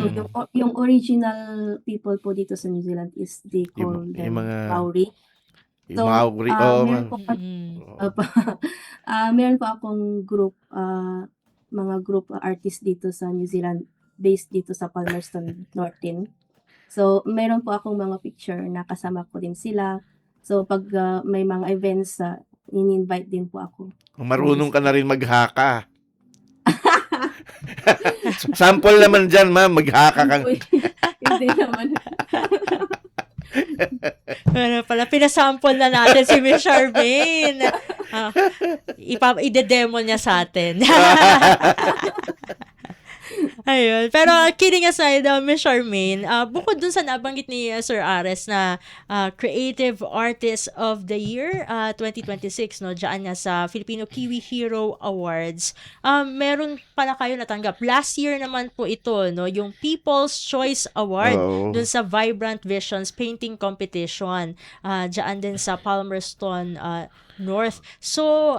So, yung original people po dito sa New Zealand is they call Yung them mga Maori. yung So, Maori, meron po meron po akong mga group artist dito sa New Zealand, based dito sa Palmerston Norton. So, meron po akong mga picture na kasama ko din sila. So, pag may mga events, in-invite din po ako. marunong ka na rin maghaka. Sample naman dyan, ma'am, maghaka ka. Hindi naman. Ano pala, pinasample na natin si Miss Charmaine. Ide-demo niya sa atin. Ayun. Pero kidding aside, Miss Charmaine, bukod dun sa nabanggit ni Sir Ares na Creative Artist of the Year 2026, no, dyan nga sa Filipino Kiwi Hero Awards, meron pala kayo natanggap. Last year naman po ito, no, yung People's Choice Award dun sa Vibrant Visions Painting Competition, dyan din sa Palmerston North. So,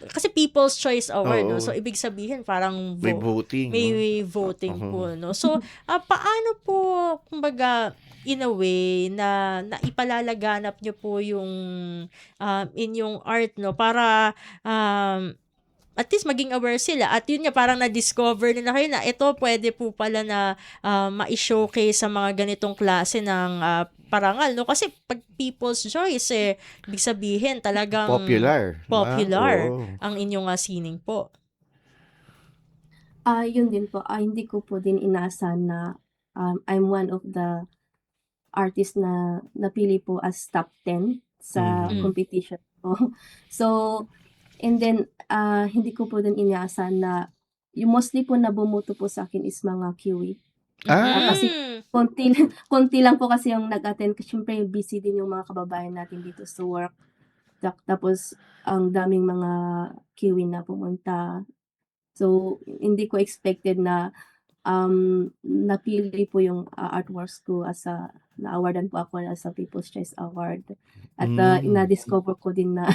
kasi People's Choice Award, no? So, ibig sabihin, parang May voting. may voting po, no? So, paano po, kumbaga, in a way, na ipalalaganap nyo po yung inyong art, no? Para, at least maging aware sila. At yun nga, parang na-discover nila kayo na ito pwede po pala na ma-showcase sa mga ganitong klase ng parangal, no? Kasi pag People's Choice, ibig sabihin talagang Popular. Oo. ang inyong sining po. Yun din po. Hindi ko po din inaasahan na I'm one of the artists na napili po as top 10 sa competition po. So, and then, hindi ko po din inaasahan na yung mostly po na bumoto po sa akin is mga Kiwi. Kasi konti lang po kasi yung nag-attend, kasi syempre busy din yung mga kababayan natin dito sa work. Tapos ang daming mga Kiwi na pumunta. So, hindi ko expected na napili po yung artworks ko na-awardan po ako as a People's Choice Award. At na-discover ko din na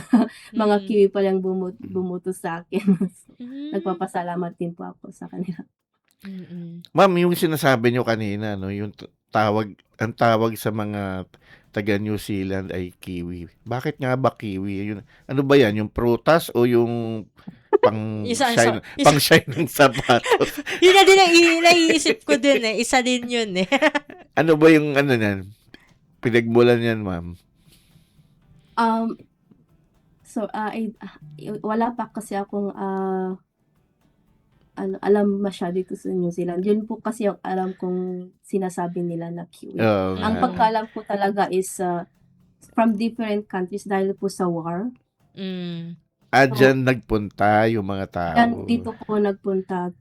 mga Mm. Kiwi palang bumuto sa akin. Mm. Nagpapasalamat din po ako sa kanila. Mm. Ma'am, yung sinasabi nyo kanina, no, yung ang tawag sa mga taga New Zealand ay kiwi. Bakit nga ba kiwi? Yun, ano ba yan? Yung prutas o yung Isa- shine, isa- pang shine ng sapatos? Yun na din ang naiisip ko din eh. Isa din yun eh. Ano ba yung ano yan? Pinagmulan yan, ma'am. So, wala pa kasi akong alam masyado dito sa New Zealand. Yun po kasi yung alam kong sinasabi nila na kiwi. Oo Ang nga. pagkaalam ko talaga is from different countries dahil po sa war. Mm. Dyan nagpunta yung mga tao. Yan, dito po nagpunta.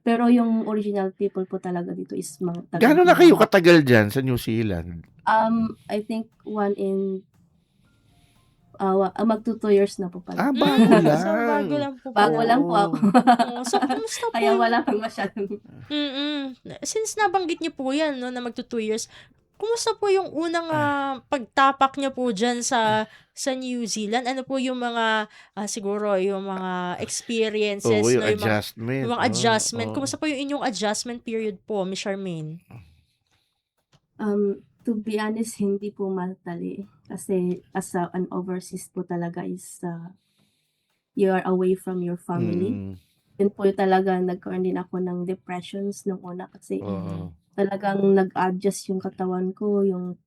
Pero yung original people po talaga dito is mga taga Gano'n na kayo katagal dyan sa New Zealand? I think magto 2 years na po pala. Bago lang. So, bago lang po. Bago lang po ako. Oo. So, kumusta po? Kaya wala pang masyadong. Since nabanggit niyo po yan, no, na magto 2 years, kumusta po yung unang pagtapak niyo po dyan sa New Zealand? Ano po yung mga, siguro, yung mga experiences, Oo, yung no, adjustment. yung mga adjustment. Oo. Kumusta po yung inyong adjustment period po, Miss Charmaine? To be honest, hindi po madali. Kasi as an overseas po talaga is you are away from your family. Yun po talaga nagkaroon din ako ng depressions nung una kasi Oo. talagang nag-adjust yung katawan ko, yung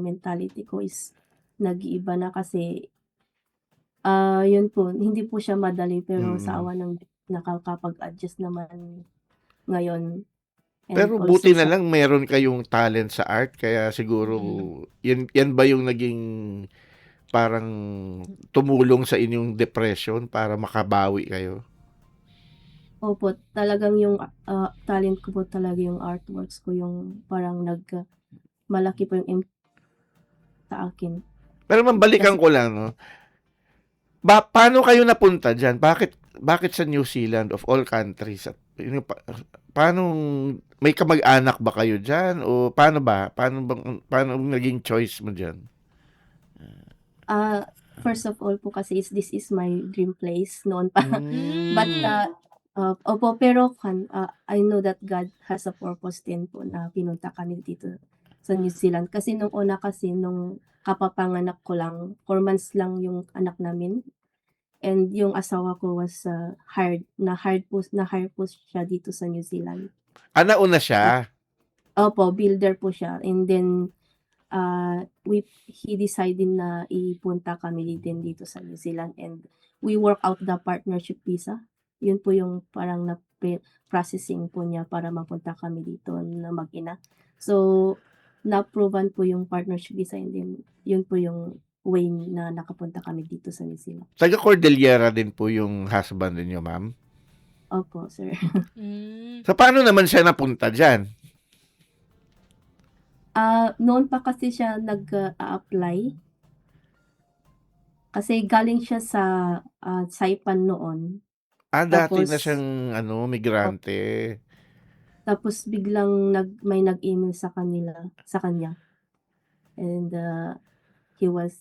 mentality ko is nag-iiba na kasi yun po, hindi po siya madali pero sa awa ng nakakapag-adjust naman ngayon. And Pero also buti na sa- lang meron kayong talent sa art kaya siguro yan ba yung naging parang tumulong sa inyong depression para makabawi kayo? Opo, talagang yung talent ko po talaga yung artworks ko, yung parang malaki po yung impact sa akin. Pero mambalikan ko lang, no? Paano kayo napunta dyan? Bakit sa New Zealand of all countries? Paano may kamag-anak ba kayo dyan? O paano ba? Paano naging choice mo dyan? First of all po kasi this is my dream place noon pa. But opo, pero I know that God has a purpose din po na pinunta kami dito sa New Zealand. Kasi nung una kasi, nung kapapanganak ko lang, 4 months lang yung anak namin. And yung asawa ko was hired po siya dito sa New Zealand. Nauna siya? Opo, builder po siya. And then, he decided na ipunta kami din dito sa New Zealand. And we work out the partnership visa. Yun po yung parang processing po niya para mapunta kami dito na mag-ina. So, na-proven po yung partnership visa and then yun po yung way na nakapunta kami dito sa New Zealand. Taga Cordillera din po yung husband ninyo, ma'am? Opo, sir. So, paano naman siya napunta dyan? Noon pa kasi siya nag-apply. Kasi galing siya sa Saipan noon. Dati Tapos- na siyang migrante. Tapos biglang may nag-email sa kanya. And he was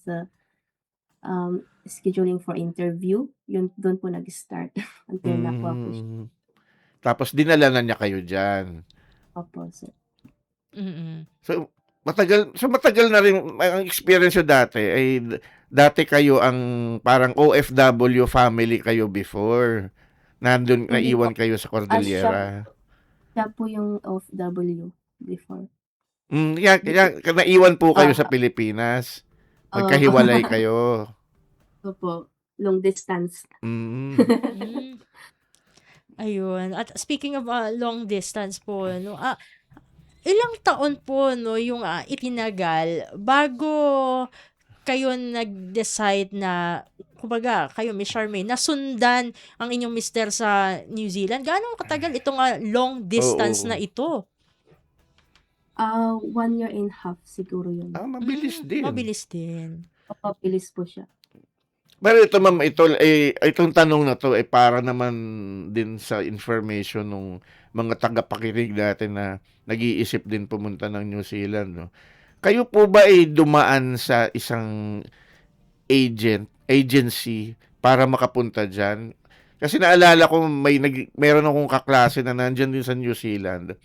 scheduling for interview. Yun, doon po nag-start. Until nakuha po siya. Tapos dinala na niya kayo dyan. Opo, sir. So matagal na rin ang experience nyo dati ay dati kayo ang parang OFW family kayo before. Nandun, Hindi naiwan po. kayo sa Cordillera. Siya po yung OFW before. Naiwan po kayo sa Pilipinas. Magkahiwalay kayo. Opo, long distance. Ayun. At speaking of long distance po, no, ilang taon po no yung itinagal bago kayo nag-decide na, kumbaga, kayo, Miss Charmaine, nasundan ang inyong mister sa New Zealand? Gaano katagal itong long distance Oo. na ito? 1 year and a half siguro yun. Mabilis din. Mabilis din. Mabilis po siya. Pero ito ma'am, itong tanong na 'to, para naman din sa information nung mga tagapakinig natin na nag-iisip din pumunta ng New Zealand 'no. Kayo po ba ay dumaan sa isang agency para makapunta diyan? Kasi naalala ko meron akong kaklase na nandiyan din sa New Zealand.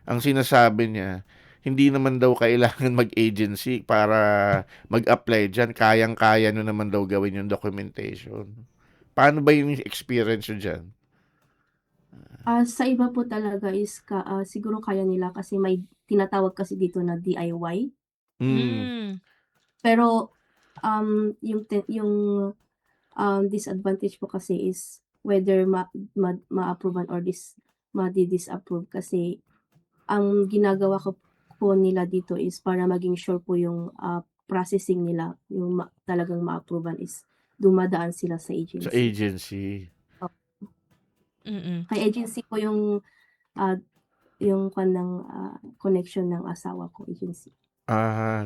Ang sinasabi niya, hindi naman daw kailangan mag-agency para mag-apply diyan, kayang-kaya niyo naman daw gawin yung documentation. Paano ba yung experience niyo diyan? Sa iba po talaga is siguro kaya nila kasi may tinatawag kasi dito na DIY. Hmm. Pero, yung disadvantage po kasi is whether ma-approve-an or madi-disapprove kasi ang ginagawa ko po nila dito is para maging sure po yung, processing nila, yung talagang ma-approve-an is dumadaan sila sa Sa agency. agency. Mm. Kay agency po yung connection ng asawa ko, agency.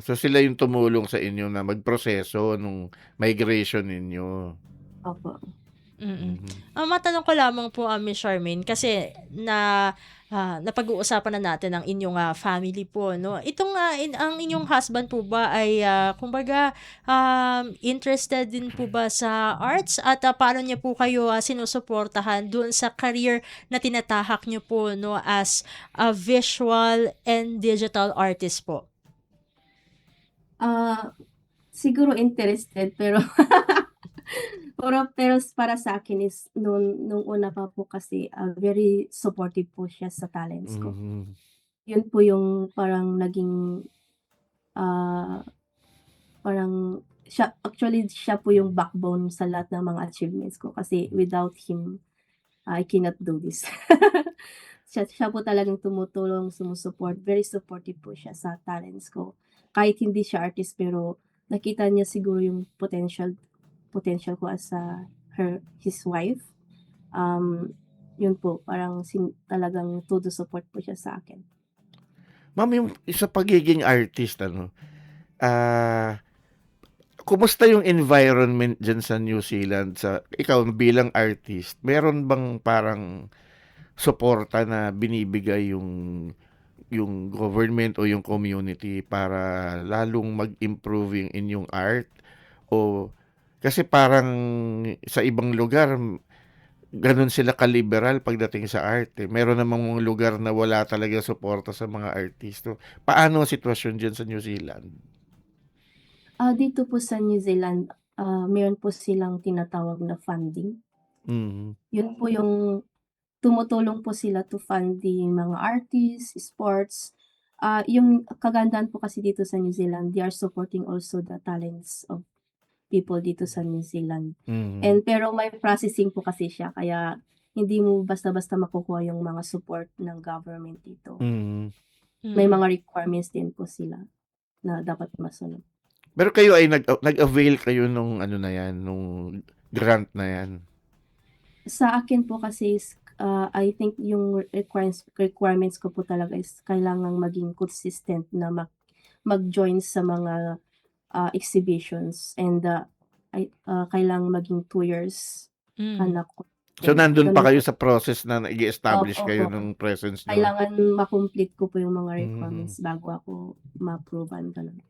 So sila yung tumulong sa inyo na magproseso nung migration ninyo. Opo. Mm. Mhm. Matanong ko lamang po, Miss Charmaine, kasi napag-uusapan na natin ang inyong family po, no? Itong ang inyong husband po ba ay kumbaga interested din po ba sa arts at paano niya po kayo sinusuportahan doon sa career na tinatahak niyo po, no, as a visual and digital artist po? Siguro interested pero pero para sa akin is nung una pa po kasi, very supportive po siya sa talents ko. Mhm. Yun po yung parang naging, ah, parang siya po yung backbone sa lahat ng mga achievements ko kasi without him, I cannot do this. Siya po talagang tumutulong, very supportive po siya sa talents ko. Kahit hindi siya artist pero nakita niya siguro yung potential ko as his wife. Yun po parang talagang todo support po siya sa akin. Ma'am, yung sa pagiging artist kumusta yung environment diyan sa New Zealand ikaw bilang artist, meron bang parang suporta na binibigay yung government o yung community para lalong mag-improve yung inyong art? O kasi parang sa ibang lugar ganun sila ka-liberal pagdating sa art Meron namang mga lugar na wala talaga suporta sa mga artista. Paano ang sitwasyon diyan sa New Zealand? Dito po sa New Zealand, meron po silang tinatawag na funding. Mhm. Yun po yung tumutulong po sila to fund the mga artists, sports. Yung kagandahan po kasi dito sa New Zealand, they are supporting also the talents of people dito sa New Zealand. Mhm. Pero may processing po kasi siya kaya hindi mo basta-basta makukuha yung mga support ng government dito. Mhm. May mga requirements din po sila na dapat masunod. Pero kayo ay nag-avail kayo nung ano na yan, nung grant na yan? Sa akin po kasi is, I think yung requirements ko po talaga is kailangang maging consistent na mag-join sa mga exhibitions and kailangang maging 2 years Mm. na So nandun pa ganun kayo po. sa process na nag-establish kayo Opo. ng presence nyo? Kailangan ma-complete ko po yung mga Mhm. requirements bago ako ma-approvean, ganun.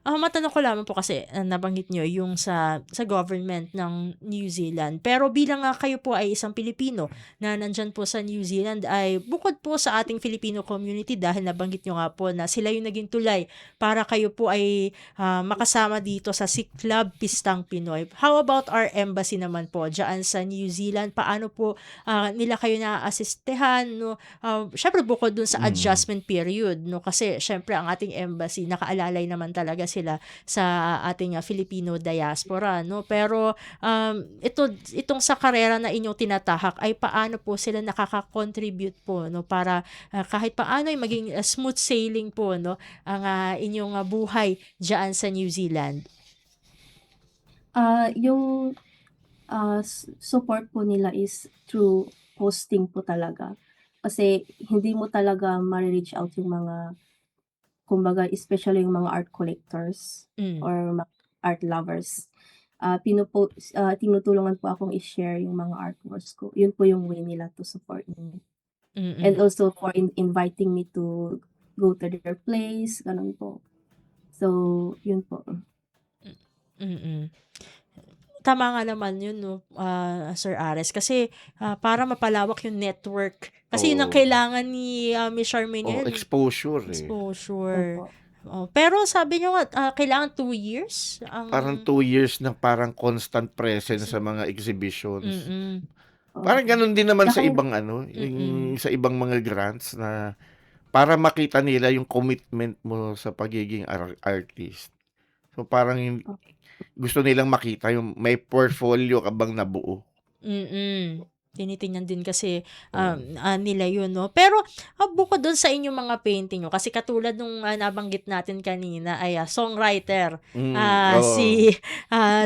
Matanong ko lamang po kasi nabanggit niyo yung sa government ng New Zealand. Pero bilang kayo po ay isang Pilipino na nandiyan po sa New Zealand ay bukod po sa ating Filipino community dahil nabanggit niyo nga po na sila yung naging tulay para kayo po ay makasama dito sa Siklab Pistang Pinoy. How about our embassy naman po diyan sa New Zealand? Paano po nila kayo na-assistehan, no? Syempre bukod dun sa adjustment period, no? Kasi syempre ang ating embassy nakaalalay naman talaga sila sa ating Filipino diaspora, no? Pero itong sa karera na inyong tinatahak ay paano po sila nakaka-contribute po, no, para kahit paano ay maging smooth sailing po, no, ang inyong buhay diyan sa New Zealand. Yung support po nila is through posting po talaga. Kasi hindi mo talaga ma-reach out yung mga, kumbaga especially yung mga art collectors Mm. or art lovers. Tinutulungan po akong i-share yung mga artworks ko. Yun po yung way nila to support me. And Mm. also for inviting me to go to their place, ganun po. So, yun po. Mm. Tama nga naman yun, no, Sir Ares. Kasi para mapalawak yung network. Kasi yun ang Oo. kailangan ni Miss Charmaine Oh, ngayon. exposure eh. Exposure. Opo. Pero sabi nyo nga, kailangan 2 years? Parang 2 years na parang constant presence sa mga exhibitions. Mm-mm. Parang ganun din naman sa Saka- ibang yung sa ibang mga grants na para makita nila yung commitment mo sa pagiging artist. So parang gusto nilang makita yung may portfolio ka bang nabuo. Mm. Tinitingnan din kasi Oo. nila yun, no? Pero bukod doon sa inyong mga painting nyo, kasi katulad nung nabanggit natin kanina ay songwriter Oo.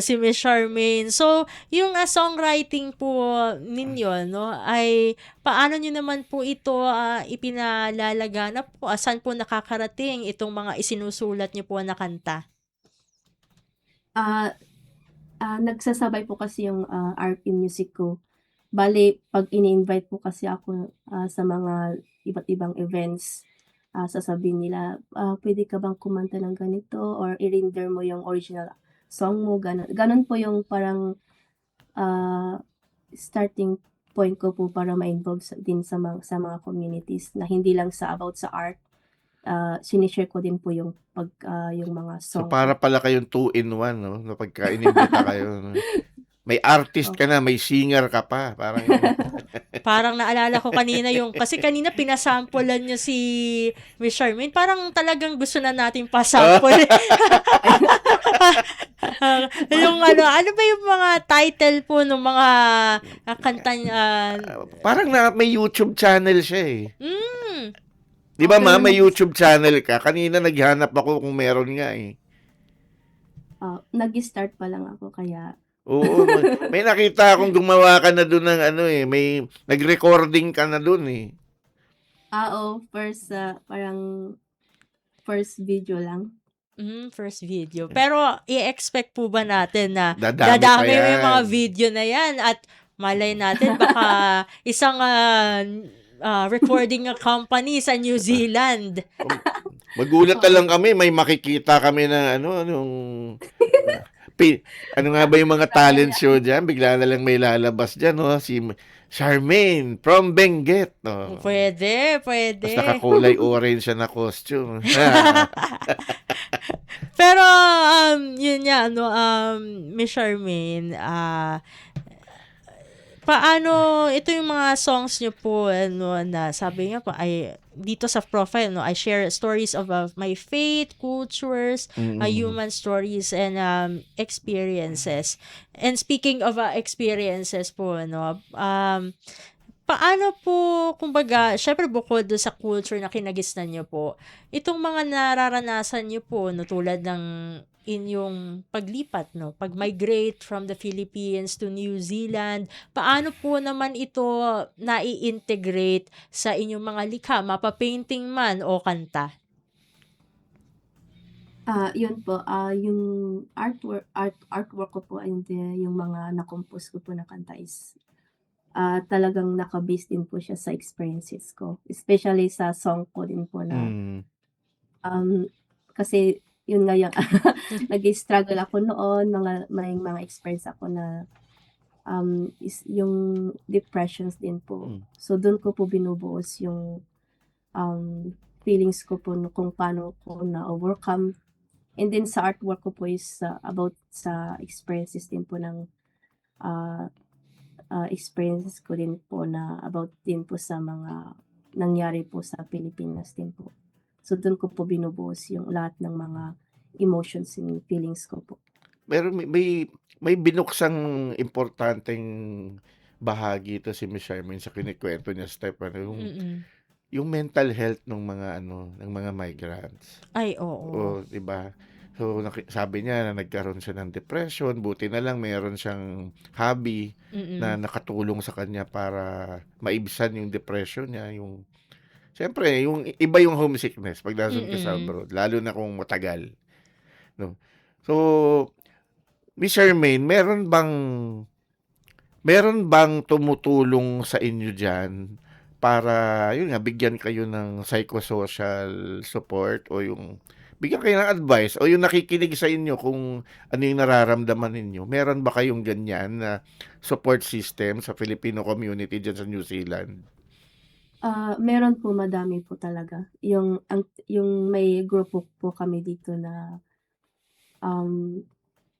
si Miss Charmaine. So, yung songwriting po ninyo, no, ay paano nyo naman po ito ipinalalaganap po? Saan po nakakarating itong mga isinusulat nyo po na kanta? Nagsasabay po kasi yung art and music ko. Bale, pag ini-invite po kasi ako sa mga iba't ibang events, sasabihin nila, pwede ka bang kumanta ng ganito or i-render mo yung original song mo, ganun. Ganun po yung parang starting point ko po para ma-involve din sa mga communities na hindi lang about sa art. Sinishare ko din po yung yung mga So song. para pala kayong 2-in-1, no? Na pagka inimbita kayo, no? May artist ka na, may singer ka pa. Parang Parang naalala ko kanina kasi kanina pinasampulan niyo si Miss Charmaine. Parang talagang gusto na natin pasample. Yung ano ba yung mga title po ng mga kanta niya? parang may YouTube channel siya eh. Di ba Okay, may YouTube channel ka? Kanina naghanap ako kung meron nga eh. Nag-start pa lang ako kaya Oo, may nakita akong gumawa ka na doon ng may nag-recording ka na doon eh. parang first video lang. First video. Pero i-expect po ba natin na Dadami pa dadami yan. yung mga video na yan at malay natin baka isang recording company sa New Zealand. Magulat na lang kami, may makikita kami na ano nga ba yung mga talent show dyan? Bigla na lang may lalabas dyan, no? Si Charmaine from Benguet, no? Pwede. Tapos nakakulay orange siya na costume. Pero, yun nga, Miss Charmaine, paano, ito yung mga songs nyo po, na sabi nga po, ay, dito sa profile, I share stories of my faith, cultures, human stories, and experiences. And speaking of experiences po, paano po, kumbaga, syempre bukod sa culture na kinagisnan nyo po, itong mga nararanasan nyo po, tulad ng inyong paglipat, pag-migrate from the Philippines to New Zealand, paano po naman ito nai-integrate sa inyong mga likha, mapa-painting man o kanta? Yun po, yung artwork ko po and yung mga na-compose ko po na kanta is talagang naka-base din po siya sa experiences ko. Especially sa song ko din po na kasi yun nga yung nag-struggle ako noon, may mga experience ako na is yung depressions din po. So doon ko po binubuos yung feelings ko po kung paano ko na-overcome. And then sa artwork ko po is about sa experiences din po ng experiences ko din po na about din po sa mga nangyari po sa Pilipinas din po. So doon ko po binubuos yung lahat ng mga emotions and feelings ko po. Pero may binuksang importanteng bahagi ito si Miss Charmaine sa kinikwento niya, Steph, yung mental health ng mga migrants. Ay, oo. O, di ba? So, sabi niya na nagkaroon siya ng depression, buti na lang mayroon siyang hobby na nakatulong sa kanya para maibsan yung depression niya, siyempre, yung iba yung homesickness pag nandun ka sa abroad, lalo na kung matagal. No? So, Miss Charmaine, meron bang tumutulong sa inyo diyan para yun nga bigyan kayo ng psychosocial support o yung bigyan kayo ng advice o yung nakikinig sa inyo kung ano yung nararamdaman ninyo? Meron ba kayong ganyan na support system sa Filipino community diyan sa New Zealand? Meron po, madami po talaga. Yung may grupo po kami dito na um,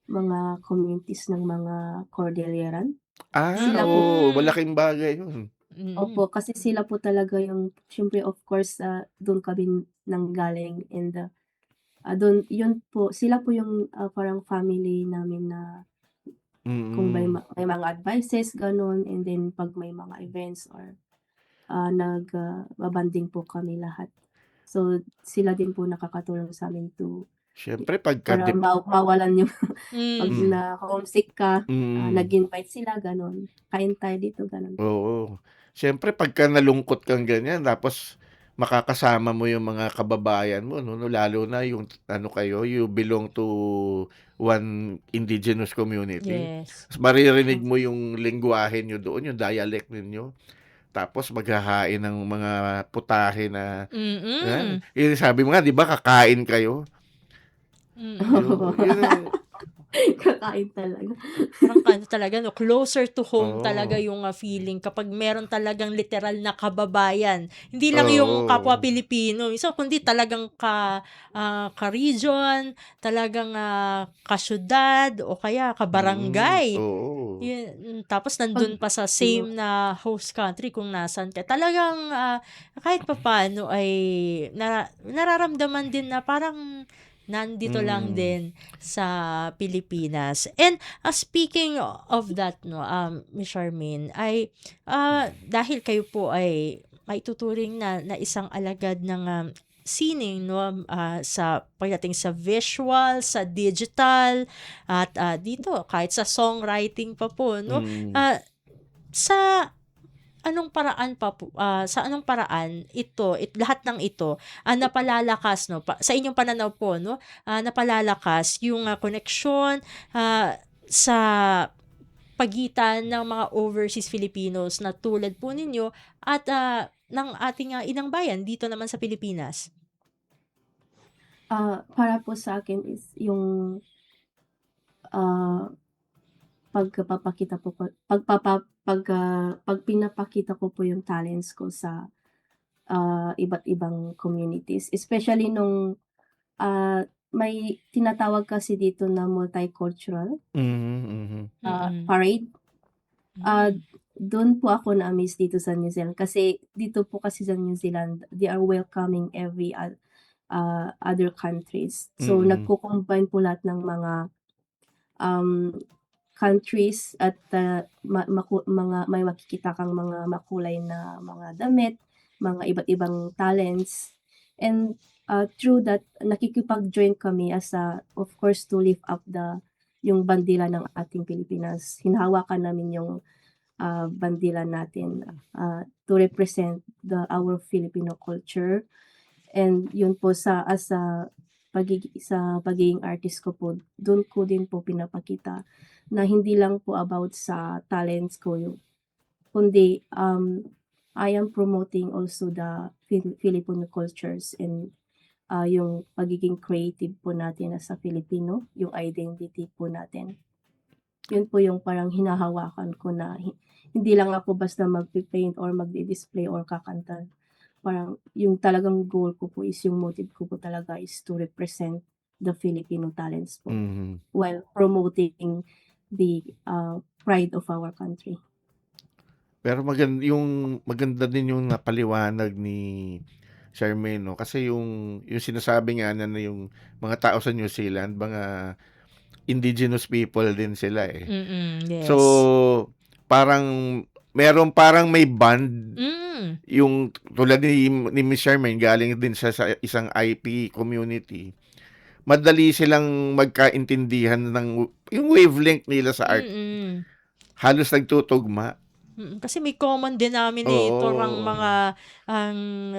mga communities ng mga Cordilleran. Sila po, Oo, Mm. malaking bagay yun. Mm. opo, kasi sila po talaga yung, syempre of course, doon kami nanggaling, and doon, yun po, sila po yung parang family namin na kung may, Mm. may mga advices, ganun, and then pag may mga events or babanding po kami lahat. So, sila din po nakakatulong sa amin Siyempre pagka para mawalan yung pag Mm. na homesick ka, Mm. nag-invite sila, ganun. Kain tayo dito, ganun. Oo. Siyempre pagka nalungkot kang ganyan tapos makakasama mo yung mga kababayan mo 'no, lalo na yung ano kayo, you belong to one indigenous community. Yes. Ta's maririnig mo yung lengguwahe niyo doon, yung dialect ninyo. Tapos maghahain ng mga putahe na Mm. yung sabi mo nga 'di ba kakain kayo? Mm. Yun ang Kakain talaga. Parang ano talaga 'no, closer to home talaga oo. yung, feeling kapag meron talagang literal na kababayan. Hindi lang yung kapwa Oo. Pilipino, minsan kundi talagang ka-region, talagang, ka-siyudad o kaya ka-barangay. Oo. Tapos Pag nandun pa sa ano, same na host country kung nasaan ka. Talagang, kahit papaano ay nararamdaman din na parang nandito lang Mm. din sa Pilipinas. And, speaking of that 'no, Miss Charmaine, ay, dahil kayo po ay maituturing na isang alagad ng, sining 'no, sa pagdating sa visual, sa digital, at, dito kahit sa songwriting pa po 'no, Mm. sa sa anong paraan lahat ng ito, napalalakas 'no, sa inyong pananaw po 'no, napalalakas yung, koneksyon, sa pagitan ng mga overseas Filipinos na tulad po ninyo at, ng ating, inang bayan dito naman sa Pilipinas? para po sa akin is yung ah, pagpapakita po ko pag pinapakita ko po yung talents ko sa iba't ibang communities, especially nung may tinatawag kasi dito na multicultural Mhm, mhm. Mm. parade. Ah, Hmm. Dun po ako na-amaze dito sa New Zealand, kasi dito po kasi sa New Zealand, they are welcoming every other countries. So, Mm. nagko-combine po lahat ng mga um, countries, at may makikita kang mga makulay na mga damit, mga iba't ibang talents. And through that, nakikipag-join kami as of course, to lift up yung bandila ng ating Pilipinas. Hinahawakan namin yung bandila natin to represent our Filipino culture. And yun po, sa pagiging artist ko po, dun ko din po pinapakita na hindi lang po about sa talents ko kundi I am promoting also the Filipino cultures, and yung pagiging creative po natin as a Filipino, yung identity po natin. Yun po yung parang hinahawakan ko, na hindi lang ako basta magpi-paint or magdi-display or kakanta. Parang yung talagang goal ko po is, yung motive ko po talaga is to represent the Filipino talents po Mhm. while promoting the pride of our country. Pero maganda din yung napaliwanag ni Charmaine 'no, kasi yung sinasabi nga na yung mga tao sa New Zealand mga indigenous people din sila, eh. So, Yes. parang parang may bond Hmm. yung tulad ni Miss Charmaine galing din siya sa isang IP community. Madali silang magkaintindihan ng yung wavelength nila sa art, Mm. halos nagtutugma. Kasi may common denominator Oo, ang mga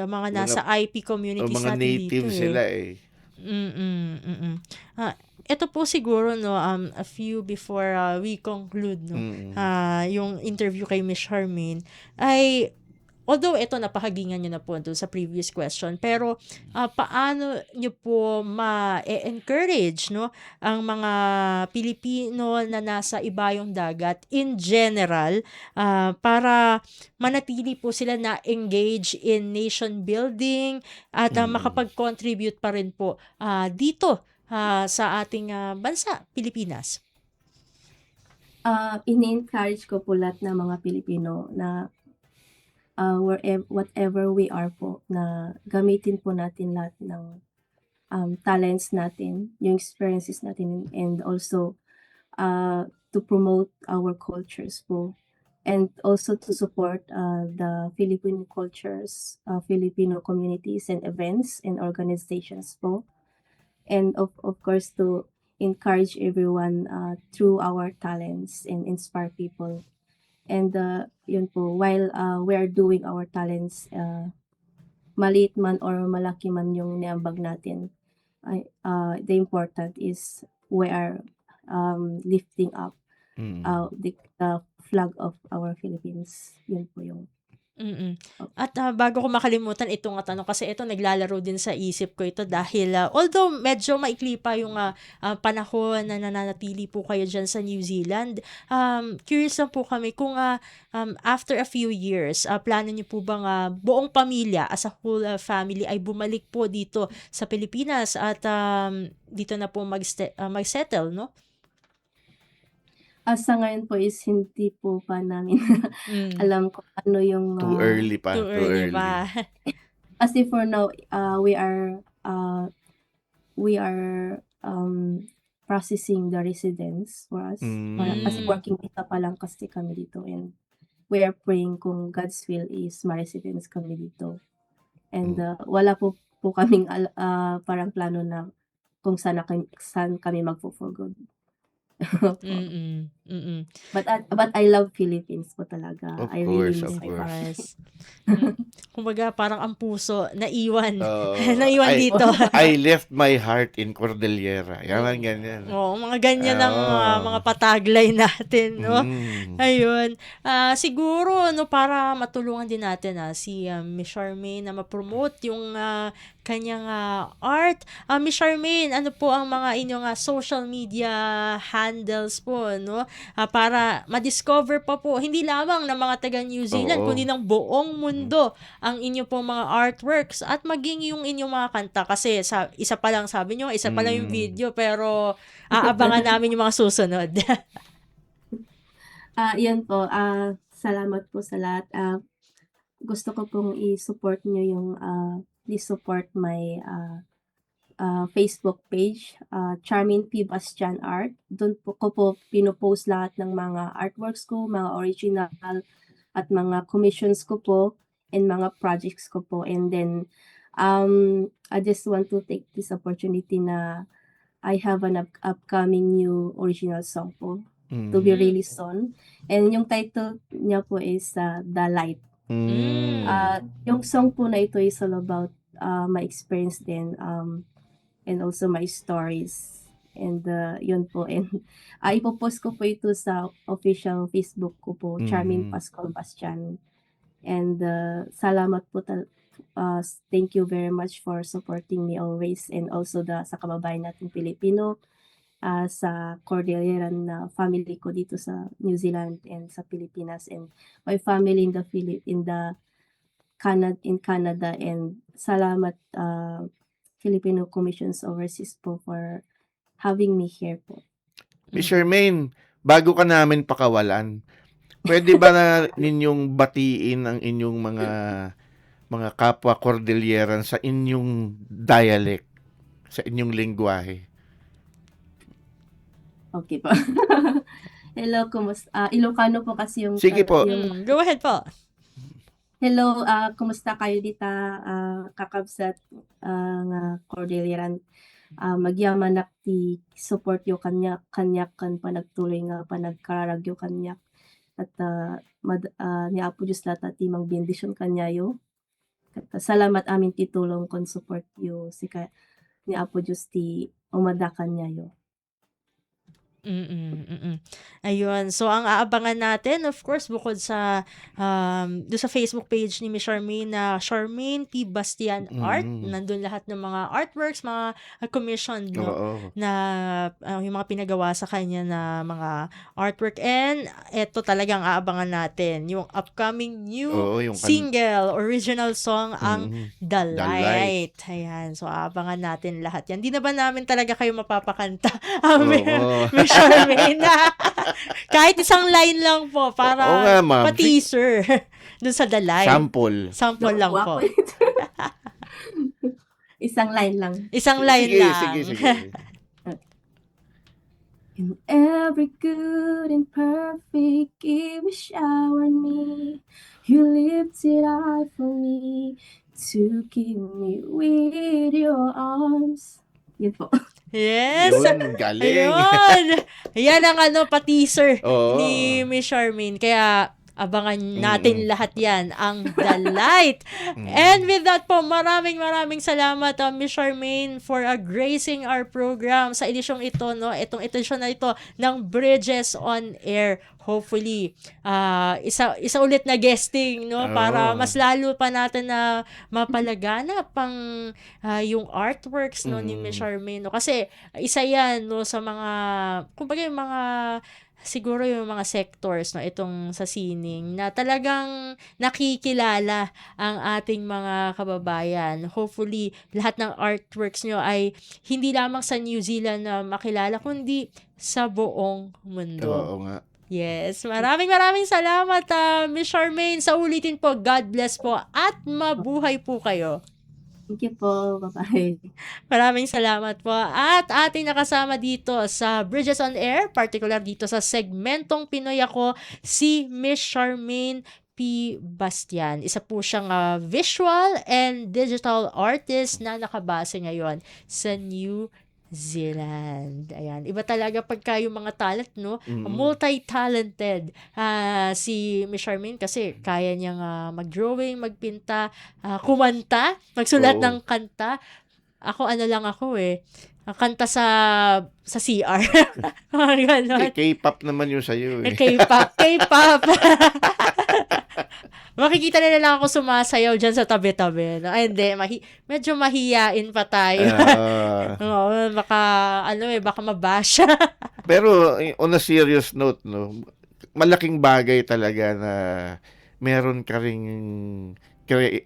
mga nasa IP communities mga natin dito, native eh. sila, eh. Mm. Ah, ito po siguro no a few before we conclude no Mm. yung interview kay Miss Charmaine ay although ito napakagingan niyo na po doon sa previous question pero paano niyo po ma-encourage no ang mga Pilipino na nasa ibayong dagat in general para manatili po sila na engage in nation building at makapag-contribute pa rin po dito sa ating bansa, Pilipinas. Ini-encourage ko po lahat ng mga Pilipino na whatever we are po, na gamitin po natin lahat ng talents natin, yung experiences natin, and also to promote our cultures po. And also to support the Filipino cultures, Filipino communities and events and organizations po. And of course to encourage everyone through our talents and inspire people. And yun po, while we are doing our talents, maliit man or malaki man yung niambag natin, the important is we are lifting up the flag of our Philippines. Yun po yung At bago ko makalimutan itong tanong kasi ito naglalaro din sa isip ko ito dahil although medyo maikli pa yung panahon na nananatili po kayo dyan sa New Zealand, curious lang po kami kung after a few years, plano niyo po bang buong pamilya as a whole family ay bumalik po dito sa Pilipinas at dito na po mag-settle, no? sa ngayon po is hindi po pa namin alam kung ano yung Too early pa. Too early pa. Kasi for now we are processing the residence for us. Kasi working visa pa lang kasi kami dito, and we are praying kung God's will is ma-residence kami dito. And wala po kaming parang plano na kung saan kami magfo-for good. But I love Philippines po talaga. Of I course, really of miss my course. Kumbaga parang ang puso naiwan I- dito. I left my heart in Cordillera. Yan, ganyan. Oo, mga ganyan ang Oo. mga pataglay natin, no? Mm. Ayun. Siguro no para matulungan din natin si Miss Charmaine na ma-promote yung kanyang art. Miss Charmaine, ano po ang mga inyong social media handles po, no? Para ma-discover pa po hindi lamang ng mga taga New Zealand Oo. kundi ng buong mundo ang inyo pong mga artworks at maging yung inyong mga kanta kasi isa pa lang sabi nyo, isa pa lang yung video pero aabangan namin yung mga susunod. Yan po. Salamat po sa lahat. Gusto ko pong i-support nyo yung please support my Facebook page, Charmaine P. Bastian Art. Doon ko po pinopost lahat ng mga artworks ko, mga original at mga commissions ko po and mga projects ko po. And then I just want to take this opportunity na I have an upcoming new original song po to be released soon. And yung title niya po is The Light. Yung song po na ito is all about my experience din and also my stories. And yun po. And ipopost ko po ito sa official Facebook ko po, Charmaine Pascual Bastian. And salamat po thank you very much for supporting me always, and also sa kababayan natin Pilipino sa Cordillera na family ko dito sa New Zealand and sa Pilipinas, and my family in Canada, and salamat Filipino Commissions Overseas po for having me here po. Miss Charmaine, bago ka namin pakawalan, pwede ba na ninyong batiin ang inyong mga kapwa Cordilleran sa inyong dialect, sa inyong lengguwahe? Okay po. Hello, kumusta? Ilocano po kasi yung Sige po. Go ahead po. Hello, kumusta kayo dito, kakabsat nga Cordilleran? Magyamanak ti support yo kanyak kan panagtuloy nga panagkararagyo kanyak at ni Apo Diyos lata ti mangbendisyon kanyayo. Salamat amin ti tulong kon support yo ni Apo Diyos ti umada kanyayo. Ayun. So, ang aabangan natin, of course, bukod sa doon sa Facebook page ni Miss Charmaine na Charmaine P. Bastian Art, nandun lahat ng mga artworks, mga commissioned, no, Oo. na yung mga pinagawa sa kanya na mga artwork. And eto talagang aabangan natin, yung upcoming new Oo, yung single, original song, ang The The Light. Light. Ayan. So, aabangan natin lahat yan. Di na ba namin talaga kayo mapapakanta? Oo. Miss Charmaine. Kahit isang line lang po Oo para nga, ma'am. pa-teaser dun sa The Light. Sample. Sample lang Nakuha po. ko ito. Isang line lang. Isang line Sige, lang. sige. In every good and perfect gift you showered me, you lifted high for me to keep me with your arms. Yun po. Yes. Yun, galing. Ayun. Yan ang pa-teaser Oo. ni Miss Charmaine. Kaya abangan natin lahat yan, ang The Light. And with that po, maraming salamat Miss Charmaine for gracing our program sa edisyong ito, no? Itong edisyon na ito ng Bridges on Air. Hopefully, isa ulit na guesting, no? Para mas lalo pa natin na mapalaganap pang yung artworks, no, ni Miss Charmaine, no? Kasi isa yan, no, sa mga, kumbaga yung mga siguro yung mga sectors, no, itong sa sining na talagang nakikilala ang ating mga kababayan. Hopefully, lahat ng artworks nyo ay hindi lamang sa New Zealand na makilala, kundi sa buong mundo. Oo nga. Yes, maraming salamat Miss Charmaine. Sa ulitin po, God bless po at mabuhay po kayo. Thank you po. Bye-bye. Maraming salamat po. At ating nakasama dito sa Bridges on Air, particular dito sa segmentong Pinoy Ako, si Miss Charmaine P. Bastian. Isa po siyang visual and digital artist na nakabase ngayon sa New Zealand. Ayan. Iba talaga pagka yung mga talent, no? Multi-talented si Miss Charmaine kasi kaya niyang mag-drawing, magpinta, kumanta, magsulat Oo. ng kanta. Ako, kanta sa CR. Mga ganon. K-pop naman yun sa'yo. K-pop. Makikita na lang ako sumasayaw dyan sa tabi-tabi. No? Ay, hindi. Medyo mahiyain pa tayo. Oo, baka mabash. Pero on a serious note, no, malaking bagay talaga na meron ka ring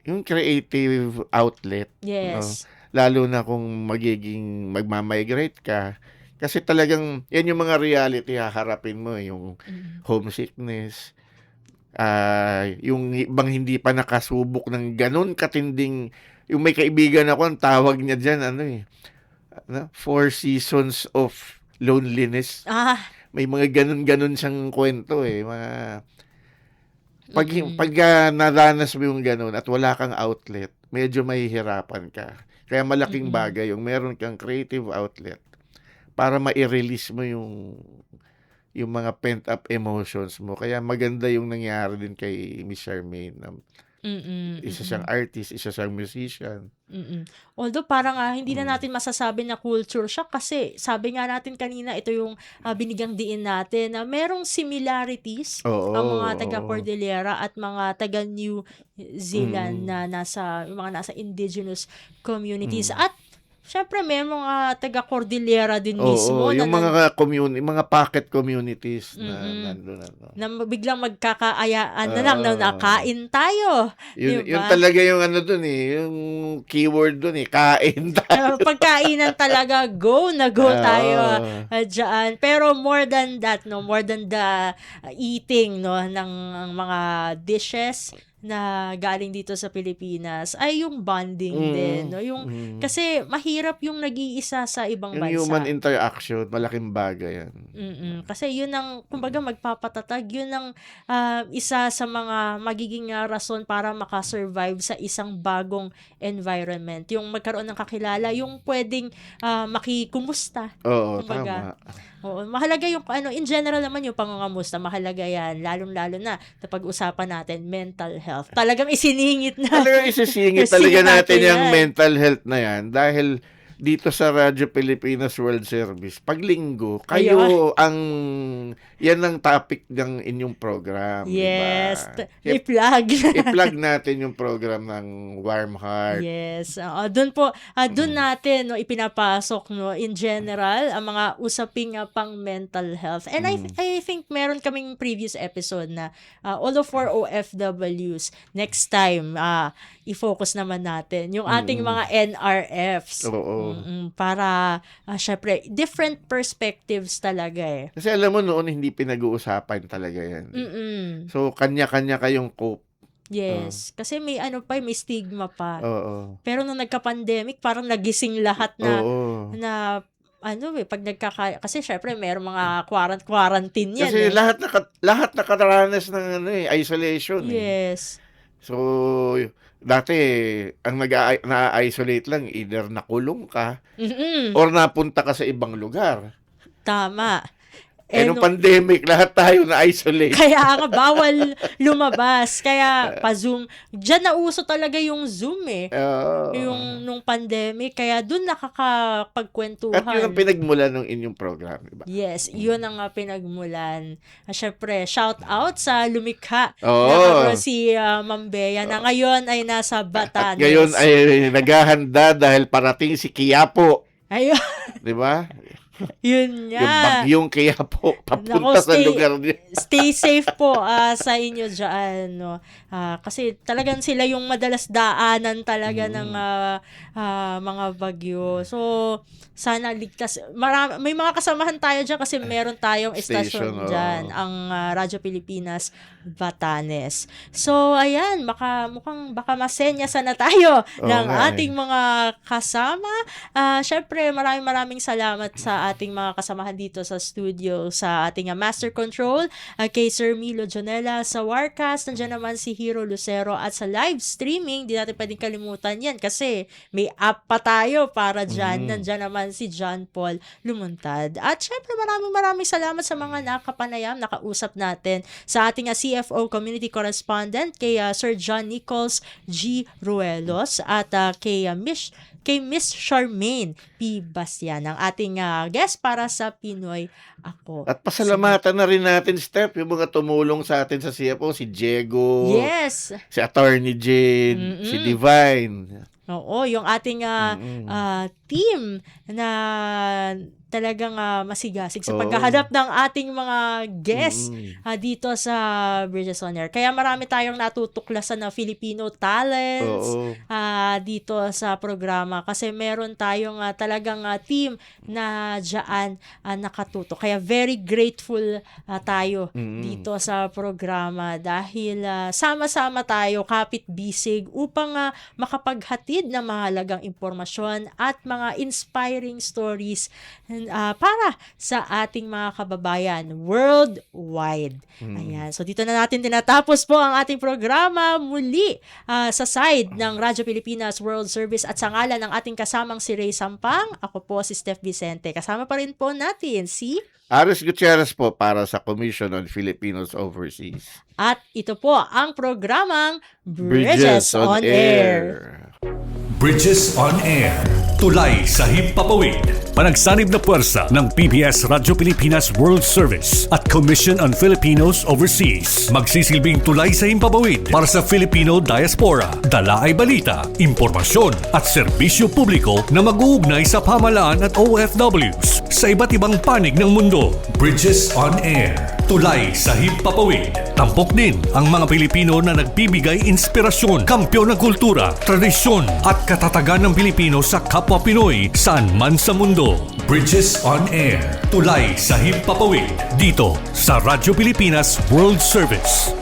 yung creative outlet. Yes. Lalo na kung magmamigrate ka. Kasi talagang, yan yung mga reality haharapin mo, yung homesickness, yung ibang hindi pa nakasubok ng ganun katinding, yung may kaibigan ako, ang tawag niya dyan, 4 seasons of loneliness. May mga ganun siyang kwento pag naranas mo yung ganun at wala kang outlet, medyo mahihirapan ka. Kaya malaking bagay yung meron kang creative outlet para ma-release mo yung mga pent-up emotions mo. Kaya maganda yung nangyari din kay Miss Charmaine. Isa siyang artist, isa siyang musician. Although parang hindi na natin masasabi na culture siya kasi sabi nga natin kanina, ito yung binigyang diin natin na merong similarities ang mga taga-Cordillera at mga taga-New Zealand na yung mga nasa indigenous communities. At syempre, may mga taga-Cordillera din mismo. Yung mga pocket communities na nandun. Na biglang magkakaayaan na lang na nakain tayo. Yun, diba? yun talaga yung dun yung keyword dun kain tayo. Pagkainan talaga, go tayo dyan. Pero more than that, no, more than the eating, no, ng mga dishes na galing dito sa Pilipinas ay yung bonding din, no? Yung kasi mahirap yung nag-iisa sa ibang bansa. Yung human interaction, malaking bagay yan. Kasi yun ang kumbaga magpapatatag, yun ang isa sa mga magiging rason para makasurvive sa isang bagong environment. Yung magkaroon ng kakilala, yung pwedeng makikumusta. Oo, kumbaga. tama. Oo, mahalaga yung in general naman yung pangangamusta, mahalaga yan, lalong-lalo na kapag usapan natin mental health. Talagang isiningit na. Talagang isisingit talaga natin yung mental health na yan dahil dito sa Radyo Pilipinas World Service, pag linggo, kayo yan ang topic ng inyong program. Yes. Diba? I-plug. I-plug natin yung program ng Warm Heart. Yes. Doon po, doon natin no, ipinapasok no, in general ang mga usaping pang mental health. And I think meron kaming previous episode na all of our OFWs, next time, i-focus naman natin yung ating mga NRFs. Oo. Para, syempre, different perspectives talaga eh. Kasi alam mo noon, hindi pinag-uusapan talaga yan. So, kanya-kanya kayong cope. Yes. Kasi may may stigma pa. Oo. Pero nung nagka-pandemic, parang nagising lahat na pag kasi syempre mayroong mga quarantine yan. Kasi lahat nakaranas ng isolation. Yes. So, dati, ang na-isolate lang, either nakulong ka or napunta ka sa ibang lugar. Tama. Nung pandemic, lahat tayo na-isolate. Kaya nga, bawal lumabas. Kaya, pa-Zoom. Diyan nauso talaga yung Zoom eh. Yung nung pandemic. Kaya dun nakakapagkwentuhan. At yun ang pinagmulan ng inyong program, diba? Yes, yun ang pinagmulan. Siyempre, shout out sa lumikha na si Ma'am Bea na ngayon ay nasa Batanes. At ngayon ay naghahanda dahil parating si Quiapo. Ayun. Diba? Yun Yung nga. bagyong Quiapo papunta sa lugar niya. Stay safe po sa inyo dyan. No? Kasi talagang sila yung madalas daanan talaga ng mga bagyo. So, sana ligtas. May mga kasamahan tayo dyan kasi meron tayong estasyon dyan. Ang Radyo Pilipinas Batanes. So, ayan. Baka masenyasan na tayo ng ating mga kasama. Syempre, maraming salamat sa ating mga kasamahan dito sa studio, sa ating Master Control, kay Sir Milo Jonella, sa Warcast, nandiyan naman si Hero Lucero, at sa live streaming, di natin pwedeng kalimutan yan kasi may app pa tayo para dyan. Nandiyan naman si John Paul Lumuntad. At syempre, maraming salamat sa mga nakapanayam, nakausap natin sa ating CFO Community Correspondent, kay Sir John Nichols G. Ruelos, at kay Miss Charmaine P. Bastian, ang ating guest para sa Pinoy Ako. At pasalamatan na rin natin, Steph, yung mga tumulong sa atin sa CFO, si Diego, Yes. si Attorney Jane, si Divine. Oo, yung ating team na talagang masigasig sa paghahanap ng ating mga guests dito sa Bridges on Air. Kaya marami tayong natutuklasan na Filipino talents dito sa programa kasi meron tayong talagang team na dyan nakatuto. Kaya very grateful tayo dito sa programa dahil sama-sama tayo, kapit-bisig, upang makapaghatid ng mahalagang impormasyon at mga inspiring stories para sa ating mga kababayan worldwide. Ayan. So dito na natin tinatapos po ang ating programa muli sa side ng Radyo Pilipinas World Service at sa ngalan ng ating kasamang si Ray Sampang. Ako po si Steph Vicente. Kasama pa rin po natin si Aris Gutierrez po para sa Commission on Filipinos Overseas. At ito po ang programang Bridges on Air. Bridges on Air. Tulay sa himpapawid. Panagsanib na puwersa ng PBS Radyo Pilipinas World Service at Commission on Filipinos Overseas. Magsisilbing tulay sa himpapawid para sa Filipino diaspora. Dala ay balita, impormasyon at serbisyo publiko na mag-uugnay sa pamahalaan at OFWs sa iba't ibang panig ng mundo. Bridges on Air. Tulay sa himpapawid. Tampok din ang mga Pilipino na nagbibigay inspirasyon, kampyon ng kultura, tradisyon at katatagan ng Pilipino sa kapwa Pinoy saan man sa mundo. Bridges on Air. Tulay sa himpapawid. Dito sa Radyo Pilipinas World Service.